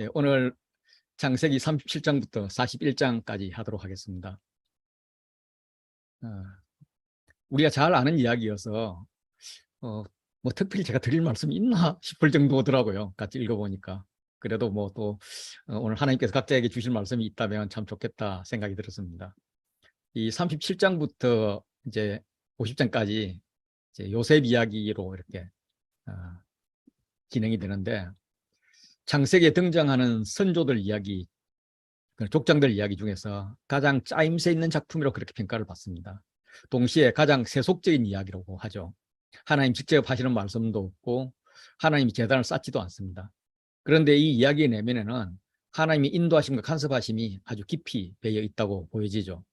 예, 오늘 창세기 37장부터 41장까지 하도록 하겠습니다. 우리가 잘 아는 이야기여서 뭐 특별히 제가 드릴 말씀이 있나 싶을 정도더라고요. 같이 읽어보니까. 그래도 뭐 또 오늘 하나님께서 각자에게 주실 말씀이 있다면 참 좋겠다 생각이 들었습니다. 이 37장부터 이제 50장까지 이제 요셉 이야기로 이렇게 진행이 되는데, 창세기에 등장하는 선조들 이야기, 족장들 이야기 중에서 가장 짜임새 있는 작품이라고 그렇게 평가를 받습니다. 동시에 가장 세속적인 이야기라고 하죠. 하나님 직접 하시는 말씀도 없고 하나님이 재단을 쌓지도 않습니다. 그런데 이 이야기의 내면에는 하나님이 인도하심과 간섭하심이 아주 깊이 배어 있다고 보여지죠.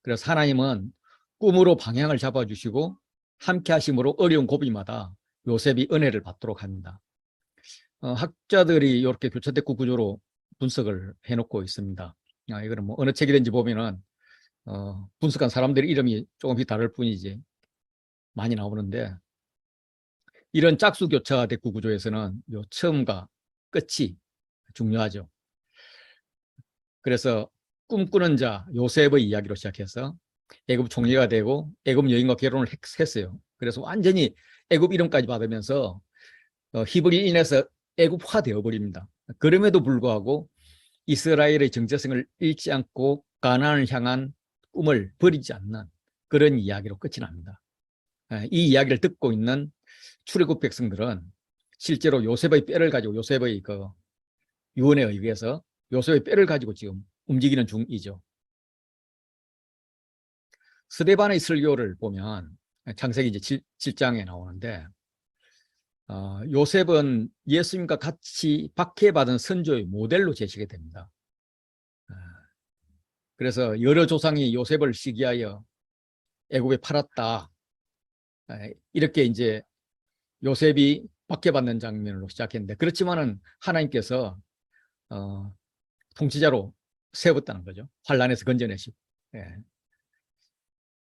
그래서 하나님은 꿈으로 방향을 잡아주시고 함께 하심으로 어려운 고비마다 요셉이 은혜를 받도록 합니다. 학자들이 이렇게 교차대꾸 구조로 분석을 해놓고 있습니다. 이거는 뭐 어느 책이든지 보면은 분석한 사람들의 이름이 조금씩 다를 뿐이지 많이 나오는데, 이런 짝수교차 대꾸 구조에서는 요 처음과 끝이 중요하죠. 그래서 꿈꾸는 자 요셉의 이야기로 시작해서 애굽 총리가 되고 애굽 여인과 결혼을 했어요. 그래서 완전히 애굽 이름까지 받으면서 히브리인에서 애굽화 되어버립니다. 그럼에도 불구하고 이스라엘의 정체성을 잃지 않고 가나안을 향한 꿈을 버리지 않는 그런 이야기로 끝이 납니다. 이 이야기를 듣고 있는 출애굽 백성들은 실제로 요셉의 뼈를 가지고, 요셉의 그 유언에 의해서 요셉의 뼈를 가지고 지금 움직이는 중이죠. 스데반의 설교를 보면 창세기 이제 7장에 나오는데, 요셉은 예수님과 같이 박해받은 선조의 모델로 제시가 됩니다. 그래서 여러 조상이 요셉을 시기하여 애굽에 팔았다, 이렇게 이제 요셉이 박해받는 장면으로 시작했는데, 그렇지만은 하나님께서 통치자로 세웠다는 거죠. 환란에서 건져내시고. 예.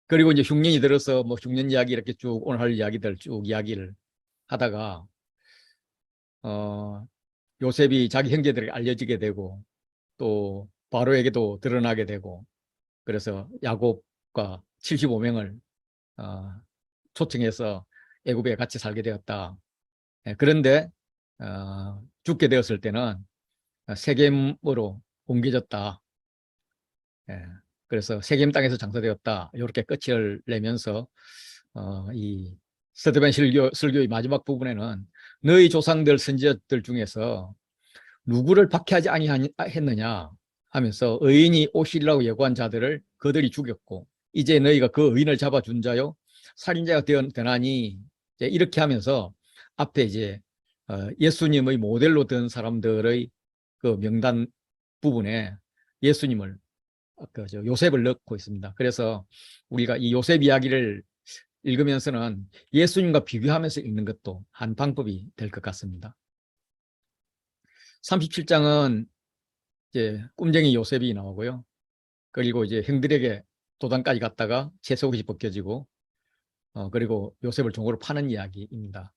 그리고 이제 흉년이 들어서 뭐 흉년 이야기 이렇게 쭉 오늘 할 이야기들 쭉 이야기를 하다가 요셉이 자기 형제들에게 알려지게 되고 또 바로에게도 드러나게 되고, 그래서 야곱과 75명을 초청해서 애굽에 같이 살게 되었다. 그런데 죽게 되었을 때는 세겜으로 옮겨졌다. 그래서 세겜 땅에서 장사되었다. 이렇게 끝을 내면서 이 스데반 설교의 마지막 부분에는 너희 조상들 선지자들 중에서 누구를 박해하지 아니했느냐 하면서 의인이 오시리라고 예고한 자들을 그들이 죽였고 이제 너희가 그 의인을 잡아준 자요 살인자가 되나니, 이렇게 하면서 앞에 이제 예수님의 모델로 든 사람들의 그 명단 부분에 예수님을, 요셉을 넣고 있습니다. 그래서 우리가 이 요셉 이야기를 읽으면서는 예수님과 비교하면서 읽는 것도 한 방법이 될 것 같습니다. 37장은 이제 꿈쟁이 요셉이 나오고요. 그리고 이제 형들에게 도단까지 갔다가 채석옷이 벗겨지고 그리고 요셉을 종으로 파는 이야기입니다.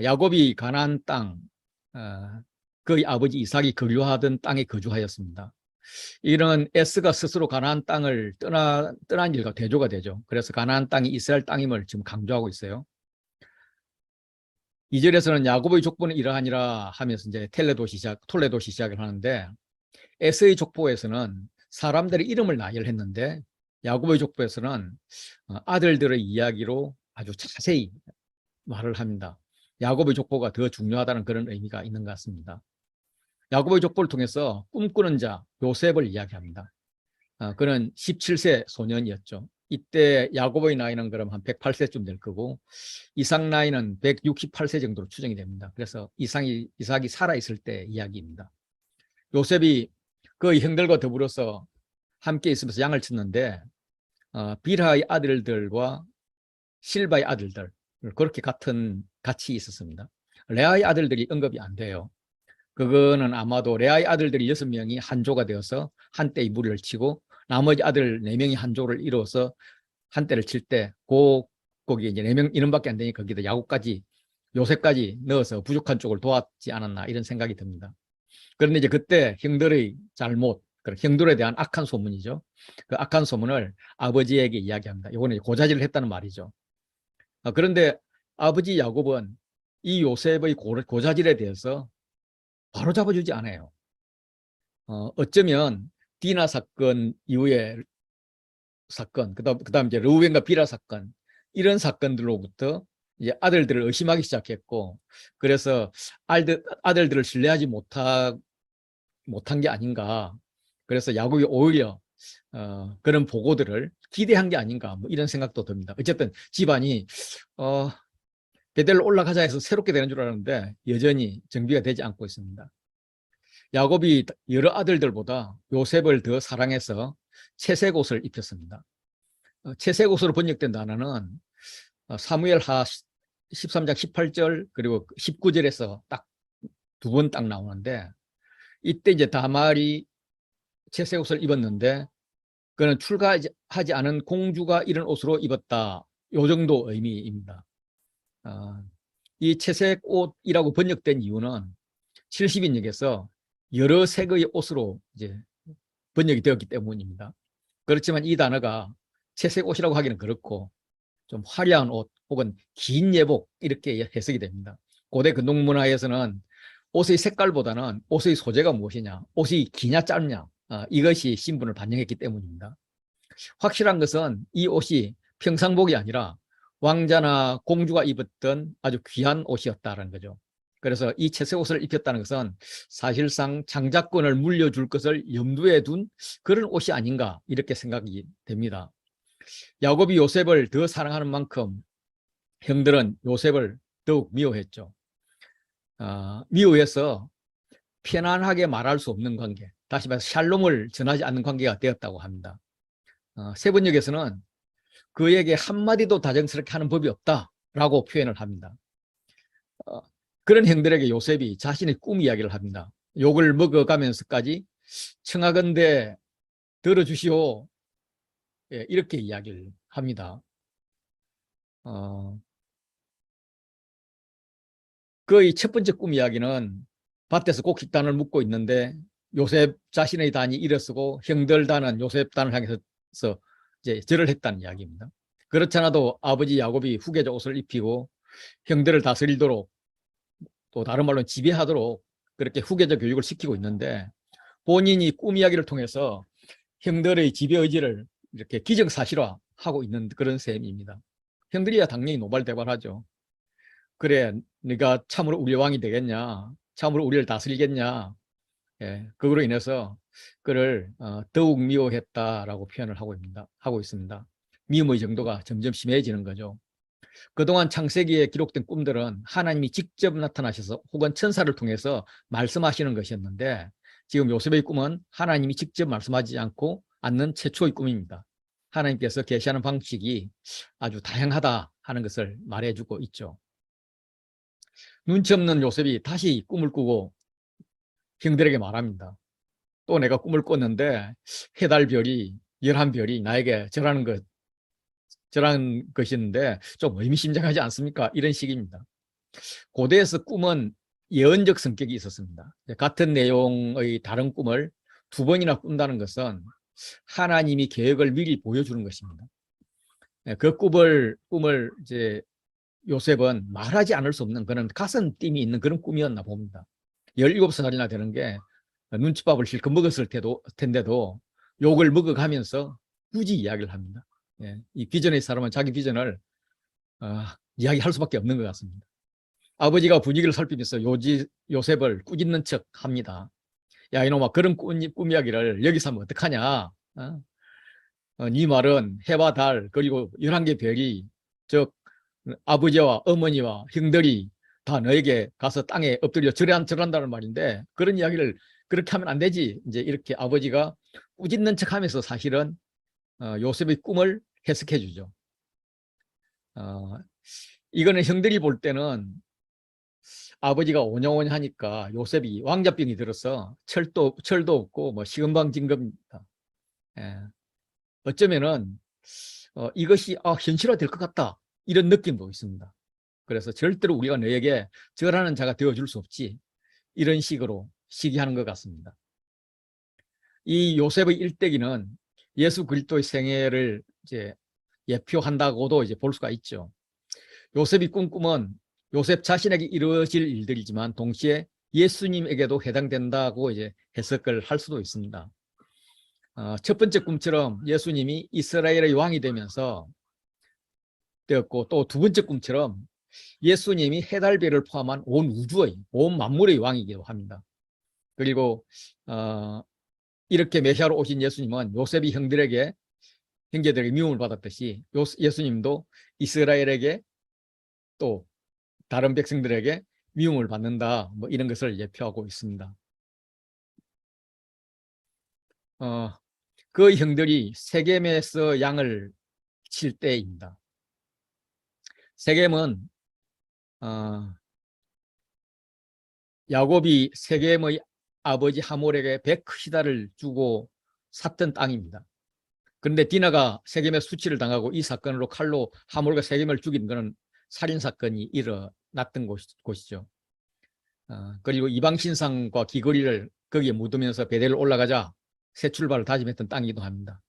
야곱이 가나안 땅, 그의 아버지 이삭이 거류하던 땅에 거주하였습니다. 이런 에스가 스스로 가나안 땅을 떠난 일과 대조가 되죠. 그래서 가나안 땅이 이스라엘 땅임을 지금 강조하고 있어요. 2절에서는 야곱의 족보는 이러하니라 하면서 이제 톨레도시 시작을 하는데, 에스의 족보에서는 사람들의 이름을 나열했는데 야곱의 족보에서는 아들들의 이야기로 아주 자세히 말을 합니다. 야곱의 족보가 더 중요하다는 그런 의미가 있는 것 같습니다. 야곱의 족보를 통해서 꿈꾸는 자 요셉을 이야기합니다. 그는 17세 소년이었죠. 이때 야곱의 나이는 그럼 한 108세쯤 될 거고 이삭 나이는 168세 정도로 추정이 됩니다. 그래서 이삭이 살아있을 때 이야기입니다. 요셉이 그 형들과 더불어서 함께 있으면서 양을 쳤는데 빌하의 아들들과 실바의 아들들 그렇게 같이 있었습니다. 레아의 아들들이 언급이 안 돼요. 그거는 아마도 레아의 아들들이 6명이 한 조가 되어서 한때의 무리를 치고 나머지 아들 4명이 한 조를 이루어서 한때를 칠 때 거기 이제 4명 인원밖에 안 되니 거기다 야곱까지 요셉까지 넣어서 부족한 쪽을 도왔지 않았나 이런 생각이 듭니다. 그런데 이제 그때 형들의 잘못, 형들에 대한 악한 소문이죠. 그 악한 소문을 아버지에게 이야기합니다. 이거는 고자질을 했다는 말이죠. 그런데 아버지 야곱은 이 요셉의 고자질에 대해서 바로 잡아주지 않아요. 어쩌면 디나 사건 이후에 사건, 그다음 이제 르우벤과 비라 사건, 이런 사건들로부터 이제 아들들을 의심하기 시작했고, 그래서 아들들을 신뢰하지 못한 게 아닌가. 그래서 야곱이 오히려 그런 보고들을 기대한 게 아닌가, 뭐 이런 생각도 듭니다. 어쨌든 집안이 베델로 올라가자 해서 새롭게 되는 줄 알았는데 여전히 정비가 되지 않고 있습니다. 야곱이 여러 아들들보다 요셉을 더 사랑해서 채색 옷을 입혔습니다. 채색 옷으로 번역된 단어는 사무엘하 13장 18절 그리고 19절에서 딱 두 번 딱 나오는데, 이때 이제 다말이 채색 옷을 입었는데 그는 출가하지 않은 공주가 이런 옷으로 입었다, 요 정도 의미입니다. 이 채색 옷이라고 번역된 이유는 70인역에서 여러 색의 옷으로 이제 번역이 되었기 때문입니다. 그렇지만 이 단어가 채색 옷이라고 하기는 그렇고 좀 화려한 옷 혹은 긴 예복 이렇게 해석이 됩니다. 고대 근동 문화에서는 옷의 색깔보다는 옷의 소재가 무엇이냐, 옷이 기냐 짧냐, 이것이 신분을 반영했기 때문입니다. 확실한 것은 이 옷이 평상복이 아니라 왕자나 공주가 입었던 아주 귀한 옷이었다는 거죠. 그래서 이 채색 옷을 입혔다는 것은 사실상 장자권을 물려줄 것을 염두에 둔 그런 옷이 아닌가, 이렇게 생각이 됩니다. 야곱이 요셉을 더 사랑하는 만큼 형들은 요셉을 더욱 미워했죠. 미워해서 편안하게 말할 수 없는 관계, 다시 말해서 샬롬을 전하지 않는 관계가 되었다고 합니다. 세번역에서는 그에게 한마디도 다정스럽게 하는 법이 없다라고 표현을 합니다. 그런 형들에게 요셉이 자신의 꿈 이야기를 합니다. 욕을 먹어가면서까지 청하건대 들어주시오, 이렇게 이야기를 합니다. 그의 첫 번째 꿈 이야기는 밭에서 곡식단을 묶고 있는데 요셉 자신의 단이 일어서고 형들 단은 요셉 단을 향해서 이제 절을 했다는 이야기입니다. 그렇지 않아도 아버지 야곱이 후계자 옷을 입히고 형들을 다스리도록, 또 다른 말로 지배하도록 그렇게 후계자 교육을 시키고 있는데, 본인이 꿈 이야기를 통해서 형들의 지배 의지를 이렇게 기정사실화하고 있는 그런 셈입니다. 형들이야 당연히 노발대발하죠. 그래, 네가 참으로 우리 왕이 되겠냐, 참으로 우리를 다스리겠냐. 그거로 인해서 그를 더욱 미워했다라고 표현을 하고 있습니다. 미움의 정도가 점점 심해지는 거죠. 그동안 창세기에 기록된 꿈들은 하나님이 직접 나타나셔서 혹은 천사를 통해서 말씀하시는 것이었는데, 지금 요셉의 꿈은 하나님이 직접 말씀하지 않는 최초의 꿈입니다. 하나님께서 계시하는 방식이 아주 다양하다 하는 것을 말해주고 있죠. 눈치 없는 요셉이 다시 꿈을 꾸고 형들에게 말합니다. 또 내가 꿈을 꿨는데 해달별이 11별이 나에게 절하는 것이었는데 좀 의미심장하지 않습니까? 이런 식입니다. 고대에서 꿈은 예언적 성격이 있었습니다. 같은 내용의 다른 꿈을 두 번이나 꾼다는 것은 하나님이 계획을 미리 보여주는 것입니다. 그 꿈을 이제 요셉은 말하지 않을 수 없는 그런 가슴 띵이 있는 그런 꿈이었나 봅니다. 17살이나 되는 게 눈칫밥을 실컷 먹었을 텐데도 욕을 먹어가면서 굳이 이야기를 합니다. 이 비전의 사람은 자기 비전을 이야기할 수밖에 없는 것 같습니다. 아버지가 분위기를 살피면서 요셉을 꾸짖는 척 합니다. 야, 이놈아, 그런 꿈 이야기를 여기서 하면 어떡하냐? 네 말은 해와 달 그리고 11개 별이, 즉 아버지와 어머니와 형들이 다 너에게 가서 땅에 엎드려 절한다는 말인데, 그런 이야기를 그렇게 하면 안 되지. 이제 이렇게 아버지가 꾸짖는 척 하면서 사실은 요셉의 꿈을 해석해 주죠. 이거는 형들이 볼 때는 아버지가 오냐오냐하니까 요셉이 왕자병이 들어서 철도 없고 뭐 시금방진금입니다. 어쩌면은 이것이 현실화 될 것 같다, 이런 느낌도 있습니다. 그래서 절대로 우리가 너에게 절하는 자가 되어줄 수 없지, 이런 식으로 시기하는 것 같습니다. 이 요셉의 일대기는 예수 그리스도의 생애를 이제 예표한다고도 이제 볼 수가 있죠. 요셉이 꿈꾸면 요셉 자신에게 이루어질 일들이지만 동시에 예수님에게도 해당된다고 이제 해석을 할 수도 있습니다. 첫 번째 꿈처럼 예수님이 이스라엘의 왕이 되면서 되었고, 또 두 번째 꿈처럼 예수님이 해달별을 포함한 온 우주의, 온 만물의 왕이기도 합니다. 그리고 이렇게 메시아로 오신 예수님은 요셉이 형제들에게 미움을 받았듯이 예수님도 이스라엘에게 또 다른 백성들에게 미움을 받는다, 뭐 이런 것을 예표하고 있습니다. 그 형들이 세겜에서 양을 칠 때입니다. 세겜은 야곱이 세겜의 아버지 하몰에게 100시다를 주고 샀던 땅입니다. 그런데 디나가 세겜에 수치를 당하고 이 사건으로 칼로 하몰과 세겜을 죽인 것은 살인사건이 일어났던 곳이죠. 그리고 이방신상과 귀걸이를 거기에 묻으면서 베델을 올라가자 새 출발을 다짐했던 땅이기도 합니다.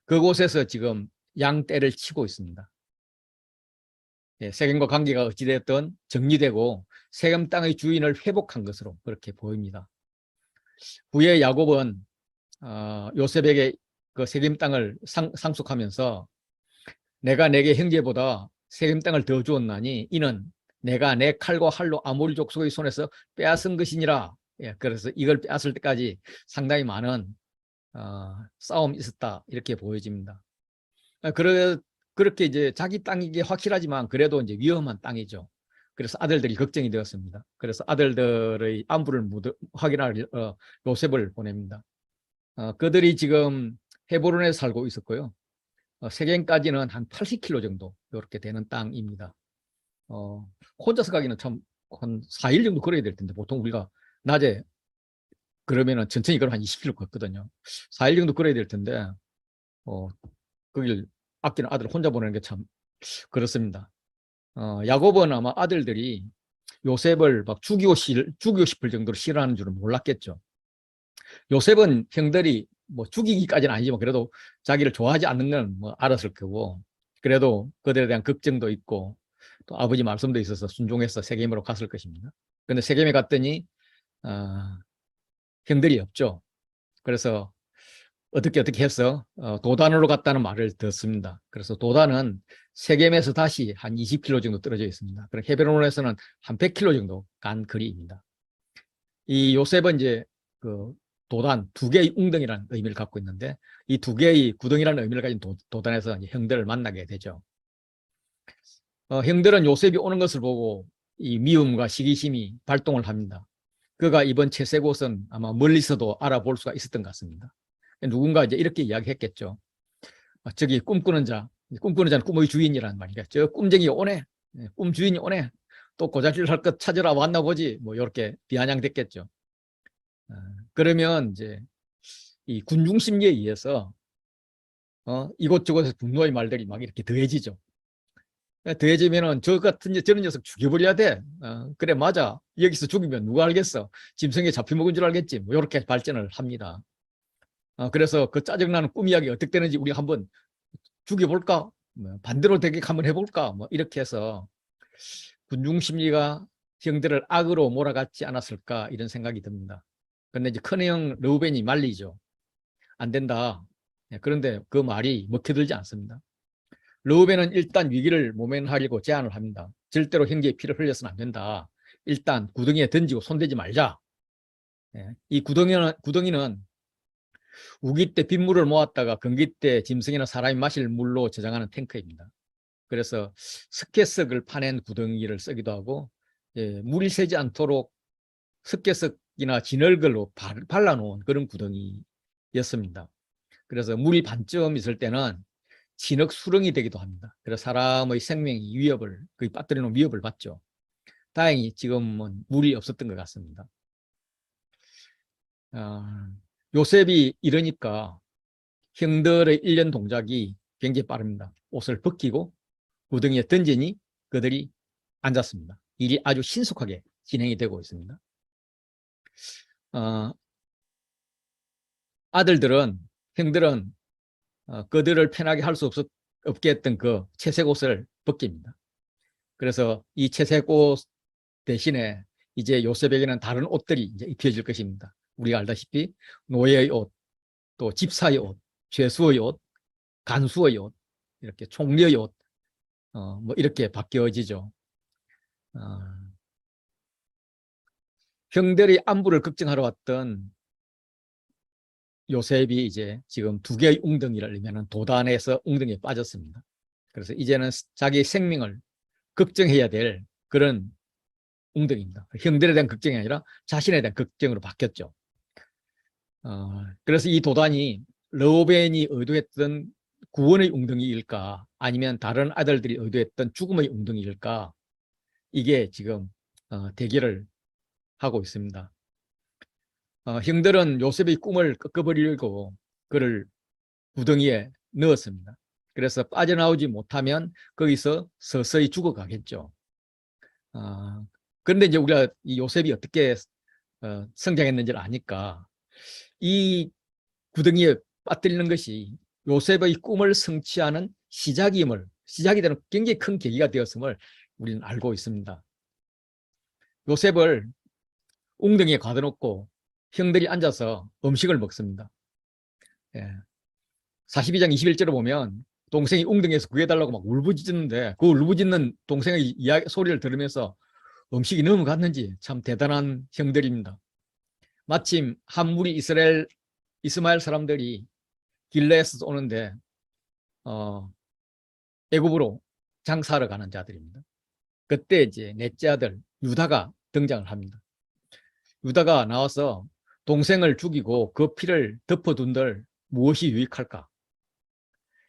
그곳에서 지금 양떼를 치고 있습니다. 세겜과 관계가 어찌되었든 정리되고 세겜 땅의 주인을 회복한 것으로 그렇게 보입니다. 후에 야곱은 요셉에게 그 세겜 땅을 상속하면서 내가 내게 형제보다 세겜 땅을 더 주었나니 이는 내가 내 칼과 활로 아모리 족속의 손에서 빼앗은 것이니라. 그래서 이걸 빼앗을 때까지 상당히 많은 싸움이 있었다, 이렇게 보여집니다. 그렇게 이제 자기 땅이기 확실하지만 그래도 이제 위험한 땅이죠. 그래서 아들들이 걱정이 되었습니다. 그래서 아들들의 안부를 확인할 요셉을 보냅니다. 그들이 지금 헤브론에 살고 있었고요. 세겜까지는 한 80km 정도 이렇게 되는 땅입니다. 혼자서 가기는 참 한 4일 정도 걸어야 될 텐데 보통 우리가 낮에 그러면은 천천히 걸으면 한 20km 걷거든요. 4일 정도 걸어야 될 텐데 거길 아끼는 아들 혼자 보내는 게 참 그렇습니다. 야곱은 아마 아들들이 요셉을 막 죽이고 싶을 정도로 싫어하는 줄은 몰랐겠죠. 요셉은 형들이 뭐 죽이기까지는 아니지만 그래도 자기를 좋아하지 않는 건 뭐 알았을 거고, 그래도 그들에 대한 걱정도 있고 또 아버지 말씀도 있어서 순종해서 세겜으로 갔을 것입니다. 그런데 세겜에 갔더니 형들이 없죠. 그래서 어떻게 해서 도단으로 갔다는 말을 듣습니다. 그래서 도단은 세겜에서 다시 한 20km 정도 떨어져 있습니다. 그럼 헤브론에서는 한 100km 정도 간 거리입니다. 이 요셉은 이제 그 도단, 두 개의 웅덩이라는 의미를 갖고 있는데 이 두 개의 구덩이라는 의미를 가진 도단에서 이제 형들을 만나게 되죠. 형들은 요셉이 오는 것을 보고 이 미움과 시기심이 발동을 합니다. 그가 이번 채세 곳은 아마 멀리서도 알아볼 수가 있었던 것 같습니다. 누군가 이제 이렇게 이야기했겠죠. 저기 꿈꾸는 자는 꿈의 주인이라는 말이니까 저 꿈쟁이 오네, 꿈 주인이 오네, 또 고자질 할 것 찾으러 왔나 보지, 뭐 이렇게 비아냥됐겠죠. 그러면 이제 이 군중 심리에 의해서 이곳저곳에서 분노의 말들이 막 이렇게 더해지죠. 더해지면은 저런 녀석 죽여버려야 돼. 그래, 맞아. 여기서 죽이면 누가 알겠어. 짐승에 잡혀먹은 줄 알겠지. 뭐 이렇게 발전을 합니다. 그래서 그 짜증나는 꿈 이야기 어떻게 되는지 우리 한번 죽여볼까? 뭐 반대로 되게 한번 해볼까? 뭐 이렇게 해서 군중 심리가 형들을 악으로 몰아갔지 않았을까, 이런 생각이 듭니다. 근데 이제 큰형 르우벤이 말리죠. 안 된다. 그런데 그 말이 먹혀들지 않습니다. 르우벤은 일단 위기를 모면하려고 제안을 합니다. 절대로 형제의 피를 흘려서는 안 된다. 일단 구덩이에 던지고 손대지 말자. 이 구덩이는 우기 때 빗물을 모았다가 건기 때 짐승이나 사람이 마실 물로 저장하는 탱크입니다. 그래서 석회석을 파낸 구덩이를 쓰기도 하고, 물이 새지 않도록 석회석이나 진흙을로 발라놓은 그런 구덩이였습니다. 그래서 물이 반쯤 있을 때는 진흙 수렁이 되기도 합니다. 그래서 사람의 생명이 거의 빠뜨려 놓은 위협을 받죠. 다행히 지금은 물이 없었던 것 같습니다. 요셉이 이러니까 형들의 일련 동작이 굉장히 빠릅니다. 옷을 벗기고 구덩이에 던지니 그들이 앉았습니다. 일이 아주 신속하게 진행이 되고 있습니다. 어, 아들들은, 형들은 그들을 편하게 할 수 없게 했던 그 채색 옷을 벗깁니다. 그래서 이 채색 옷 대신에 이제 요셉에게는 다른 옷들이 이제 입혀질 것입니다. 우리가 알다시피 노예의 옷, 또 집사의 옷, 죄수의 옷, 간수의 옷, 이렇게 총리의 옷, 뭐 이렇게 바뀌어지죠. 어, 형들이 안부를 걱정하러 왔던 요셉이 이제 지금 두 개의 웅덩이를 이면은 도단에서 웅덩이에 빠졌습니다. 그래서 이제는 자기 생명을 걱정해야 될 그런 웅덩이입니다. 형들에 대한 걱정이 아니라 자신에 대한 걱정으로 바뀌었죠. 그래서 이 도단이 르우벤이 의도했던 구원의 웅덩이일까 아니면 다른 아들들이 의도했던 죽음의 웅덩이일까 이게 지금 대결을 하고 있습니다. 형들은 요셉의 꿈을 꺾어버리려고 그를 구덩이에 넣었습니다. 그래서 빠져나오지 못하면 거기서 서서히 죽어가겠죠. 그런데 이제 우리가 이 요셉이 어떻게 성장했는지를 아니까 이 구덩이에 빠뜨리는 것이 요셉의 꿈을 성취하는 시작이 되는 굉장히 큰 계기가 되었음을 우리는 알고 있습니다. 요셉을 웅덩이에 가둬놓고 형들이 앉아서 음식을 먹습니다. 예. 42장 21절을 보면 동생이 웅덩이에서 구해달라고 막 울부짖는데 그 울부짖는 동생의 소리를 들으면서 음식이 넘어갔는지 참 대단한 형들입니다. 마침 한 무리 이스마엘 사람들이 길르에서 오는데 애굽으로 장사하러 가는 자들입니다. 그때 이제 넷째 아들 유다가 등장을 합니다. 유다가 나와서 동생을 죽이고 그 피를 덮어둔들 무엇이 유익할까?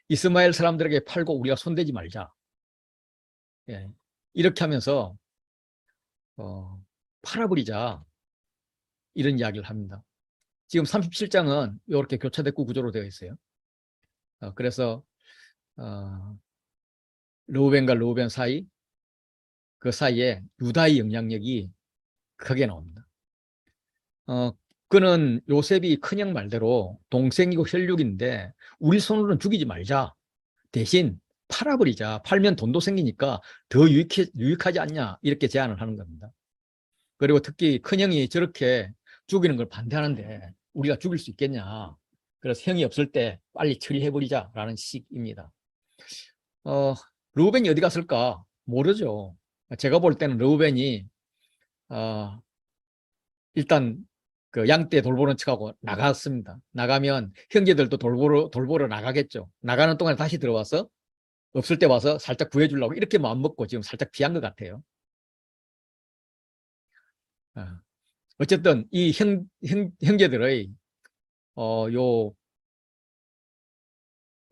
이스마엘 사람들에게 팔고 우리가 손대지 말자. 예. 이렇게 하면서 팔아버리자 이런 이야기를 합니다. 지금 37장은 이렇게 교차대구 구조로 되어 있어요. 그래서 르우벤과 르우벤 사이 그 사이에 유다의 영향력이 크게 나옵니다. 그는 요셉이 큰형 말대로 동생이고 혈육인데 우리 손으로는 죽이지 말자. 대신 팔아버리자. 팔면 돈도 생기니까 더 유익하지 않냐 이렇게 제안을 하는 겁니다. 그리고 특히 큰형이 저렇게 죽이는 걸 반대하는데 우리가 죽일 수 있겠냐. 그래서 형이 없을 때 빨리 처리해버리자라는 식입니다. 르우벤이 어디 갔을까? 모르죠. 제가 볼 때는 르우벤이 일단 그 양떼 돌보는 척하고 나갔습니다. 나가면 형제들도 돌보러 나가겠죠. 나가는 동안에 다시 들어와서 없을 때 와서 살짝 구해주려고 이렇게 마음 먹고 지금 살짝 피한 것 같아요. 어쨌든 이 형제들의 요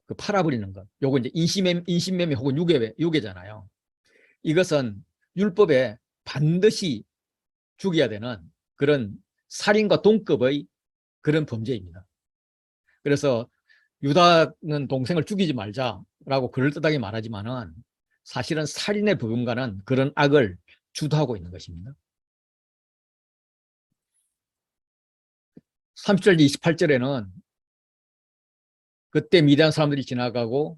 그 팔아버리는 것, 요거 이제 인신매매 혹은 유괴잖아요. 이것은 율법에 반드시 죽여야 되는 그런 살인과 동급의 그런 범죄입니다. 그래서 유다는 동생을 죽이지 말자라고 그럴듯하게 말하지만은 사실은 살인에 버금가는 그런 악을 주도하고 있는 것입니다. 30절 28절에는 그때 미디안 사람들이 지나가고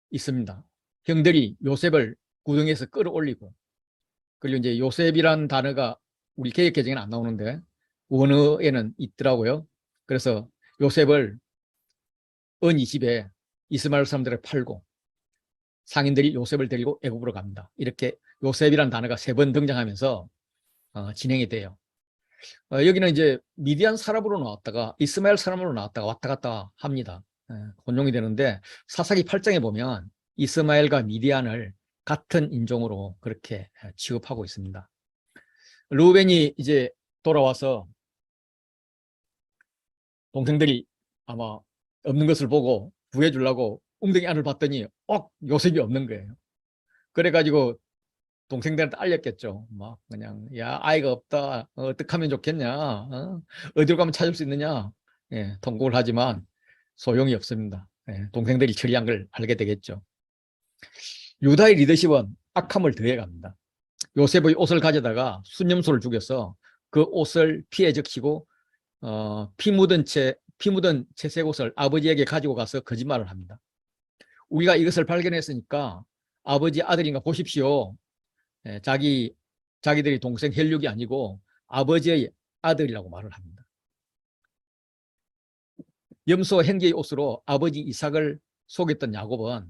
있습니다. 형들이 요셉을 구덩이에서 끌어올리고 그리고 이제 요셉이란 단어가 우리 개역 개정에는 안 나오는데 원어에는 있더라고요. 그래서 요셉을 은 20에 이스마엘 사람들을 팔고 상인들이 요셉을 데리고 애굽으로 갑니다. 이렇게 요셉이란 단어가 3번 등장하면서 진행이 돼요. 여기는 이제 미디안 사람으로 나왔다가 이스마엘 사람으로 나왔다가 왔다 갔다 합니다. 혼용이 되는데 사사기 8장에 보면 이스마엘과 미디안을 같은 인종으로 그렇게 취급하고 있습니다. 르우벤이 이제 돌아와서 동생들이 아마 없는 것을 보고 구해주려고 웅덩이 안을 봤더니 요셉이 없는 거예요. 그래가지고 동생들한테 알렸겠죠. 막 그냥 야 아이가 없다. 어떻게 하면 좋겠냐. 어디로 가면 찾을 수 있느냐. 예, 통곡을 하지만 소용이 없습니다. 예, 동생들이 처리한 걸 알게 되겠죠. 유다의 리더십은 악함을 더해갑니다. 요셉의 옷을 가져다가 순념소를 죽여서 그 옷을 피해 적시고 피 묻은 채색 옷을 아버지에게 가지고 가서 거짓말을 합니다. 우리가 이것을 발견했으니까 아버지 아들인가 보십시오. 자기들이 동생 혈육이 아니고 아버지의 아들이라고 말을 합니다. 염소 형제의 옷으로 아버지 이삭을 속였던 야곱은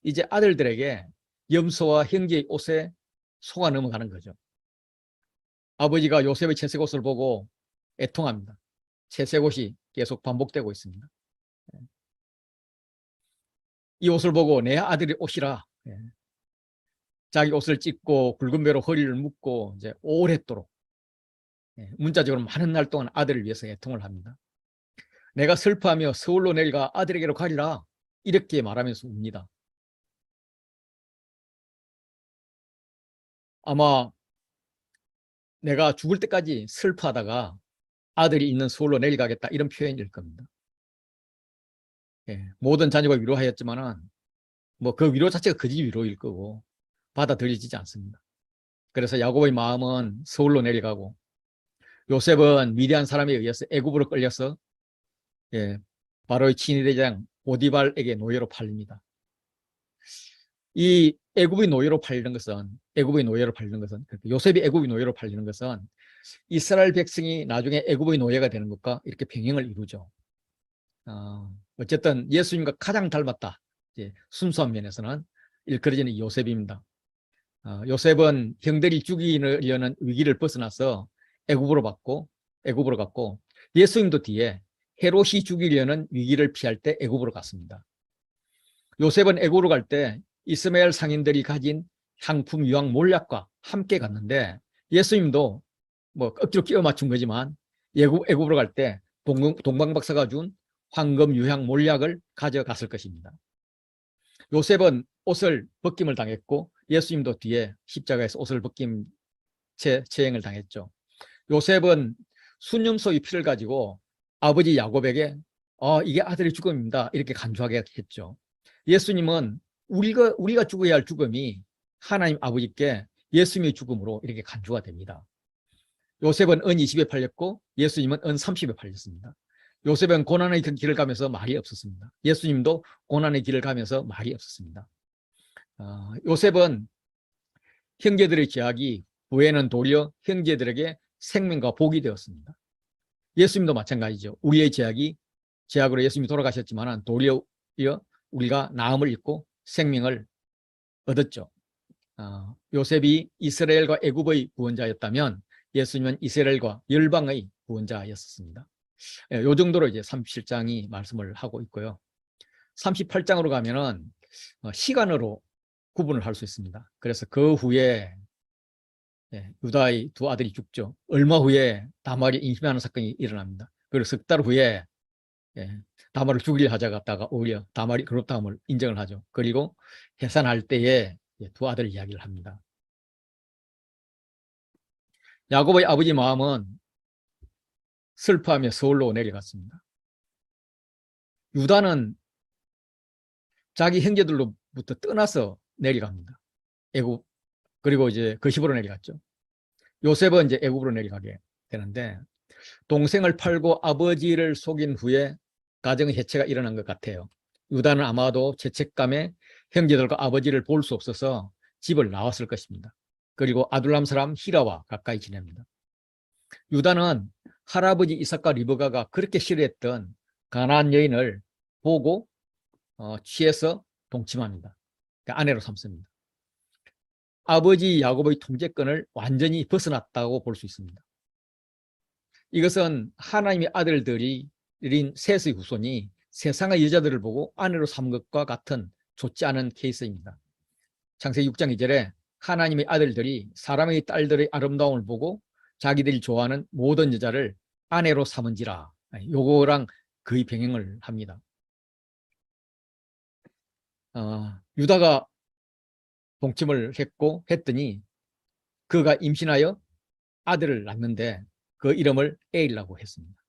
이제 아들들에게 염소와 형제의 옷에 속아 넘어가는 거죠. 아버지가 요셉의 채색 옷을 보고 애통합니다. 채색 옷이 계속 반복되고 있습니다. 이 옷을 보고 내 아들의 옷이라 자기 옷을 찢고 굵은 배로 허리를 묶고 이제 오랫도록 문자적으로 많은 날 동안 아들을 위해서 애통을 합니다. 내가 슬퍼하며 서울로 내려가 아들에게로 가리라 이렇게 말하면서 웁니다. 아마 내가 죽을 때까지 슬퍼하다가 아들이 있는 서울로 내려가겠다 이런 표현일 겁니다. 모든 자녀가 위로하였지만은 뭐 그 위로 자체가 거짓 위로일 거고 받아들여지지 않습니다. 그래서 야곱의 마음은 서울로 내려가고 요셉은 미디안 사람에 의해서 애굽으로 끌려서 바로의 친위대장 보디발에게 노예로 팔립니다. 이 애굽의 노예로 팔리는 것은 요셉이 애굽의 노예로 팔리는 것은 이스라엘 백성이 나중에 애굽의 노예가 되는 것과 이렇게 병행을 이루죠. 어쨌든 예수님과 가장 닮았다. 순수한 면에서는 일컬어지는 요셉입니다. 요셉은 형들이 죽이려는 위기를 벗어나서 애굽으로 갔고 예수님도 뒤에 헤롯이 죽이려는 위기를 피할 때 애굽으로 갔습니다. 요셉은 애굽으로 갈 때 이스마엘 상인들이 가진 향품 유황 몰약과 함께 갔는데 예수님도 뭐 억지로 끼워 맞춘 거지만 애굽으로 갈 때 동방박사가 준 황금 유향 몰약을 가져갔을 것입니다. 요셉은 옷을 벗김을 당했고 예수님도 뒤에 십자가에서 옷을 벗김 체행을 당했죠. 요셉은 순념소의 피를 가지고 아버지 야곱에게 이게 아들의 죽음입니다 이렇게 간주하게 했죠. 예수님은 우리가 죽어야 할 죽음이 하나님 아버지께 예수님의 죽음으로 이렇게 간주가 됩니다. 요셉은 은 20에 팔렸고 예수님은 은 30에 팔렸습니다. 요셉은 고난의 길을 가면서 말이 없었습니다. 예수님도 고난의 길을 가면서 말이 없었습니다. 요셉은 형제들의 제약이 후에는 도리어 형제들에게 생명과 복이 되었습니다. 예수님도 마찬가지죠. 우리의 제약으로 예수님이 돌아가셨지만 도리어 우리가 나음을 입고 생명을 얻었죠. 요셉이 이스라엘과 애굽의 구원자였다면 예수님은 이스라엘과 열방의 구원자였습니다. 이 정도로 이제 37장이 말씀을 하고 있고요. 38장으로 가면은 시간으로 구분을 할 수 있습니다. 그래서 그 후에 유다의 두 아들이 죽죠. 얼마 후에 다말이 임신하는 사건이 일어납니다. 그리고 석 달 후에 다말을 죽이려 하자갔다가 오히려 다말이 그렇다함을 인정을 하죠. 그리고 해산할 때에 두 아들 이야기를 합니다. 야곱의 아버지 마음은 슬퍼하며 서울로 내려갔습니다. 유다는 자기 형제들로부터 떠나서 내려갑니다. 애굽 그리고 이제 거시으로 내려갔죠. 요셉은 이제 애굽으로 내려가게 되는데 동생을 팔고 아버지를 속인 후에 가정의 해체가 일어난 것 같아요. 유다는 아마도 죄책감에 형제들과 아버지를 볼 수 없어서 집을 나왔을 것입니다. 그리고 아둘람 사람 히라와 가까이 지냅니다. 유다는 할아버지 이삭과 리브가가 그렇게 싫어했던 가나안 여인을 보고 취해서 동침합니다. 그러니까 아내로 삼습니다. 아버지 야곱의 통제권을 완전히 벗어났다고 볼 수 있습니다. 이것은 하나님의 아들들인 셋의 후손이 세상의 여자들을 보고 아내로 삼은 것과 같은 좋지 않은 케이스입니다. 창세기 6장 2절에 하나님의 아들들이 사람의 딸들의 아름다움을 보고 자기들이 좋아하는 모든 여자를 아내로 삼은지라. 요거랑 거의 병행을 합니다. 유다가 동침을 했더니 그가 임신하여 아들을 낳는데 그 이름을 에일라고 했습니다.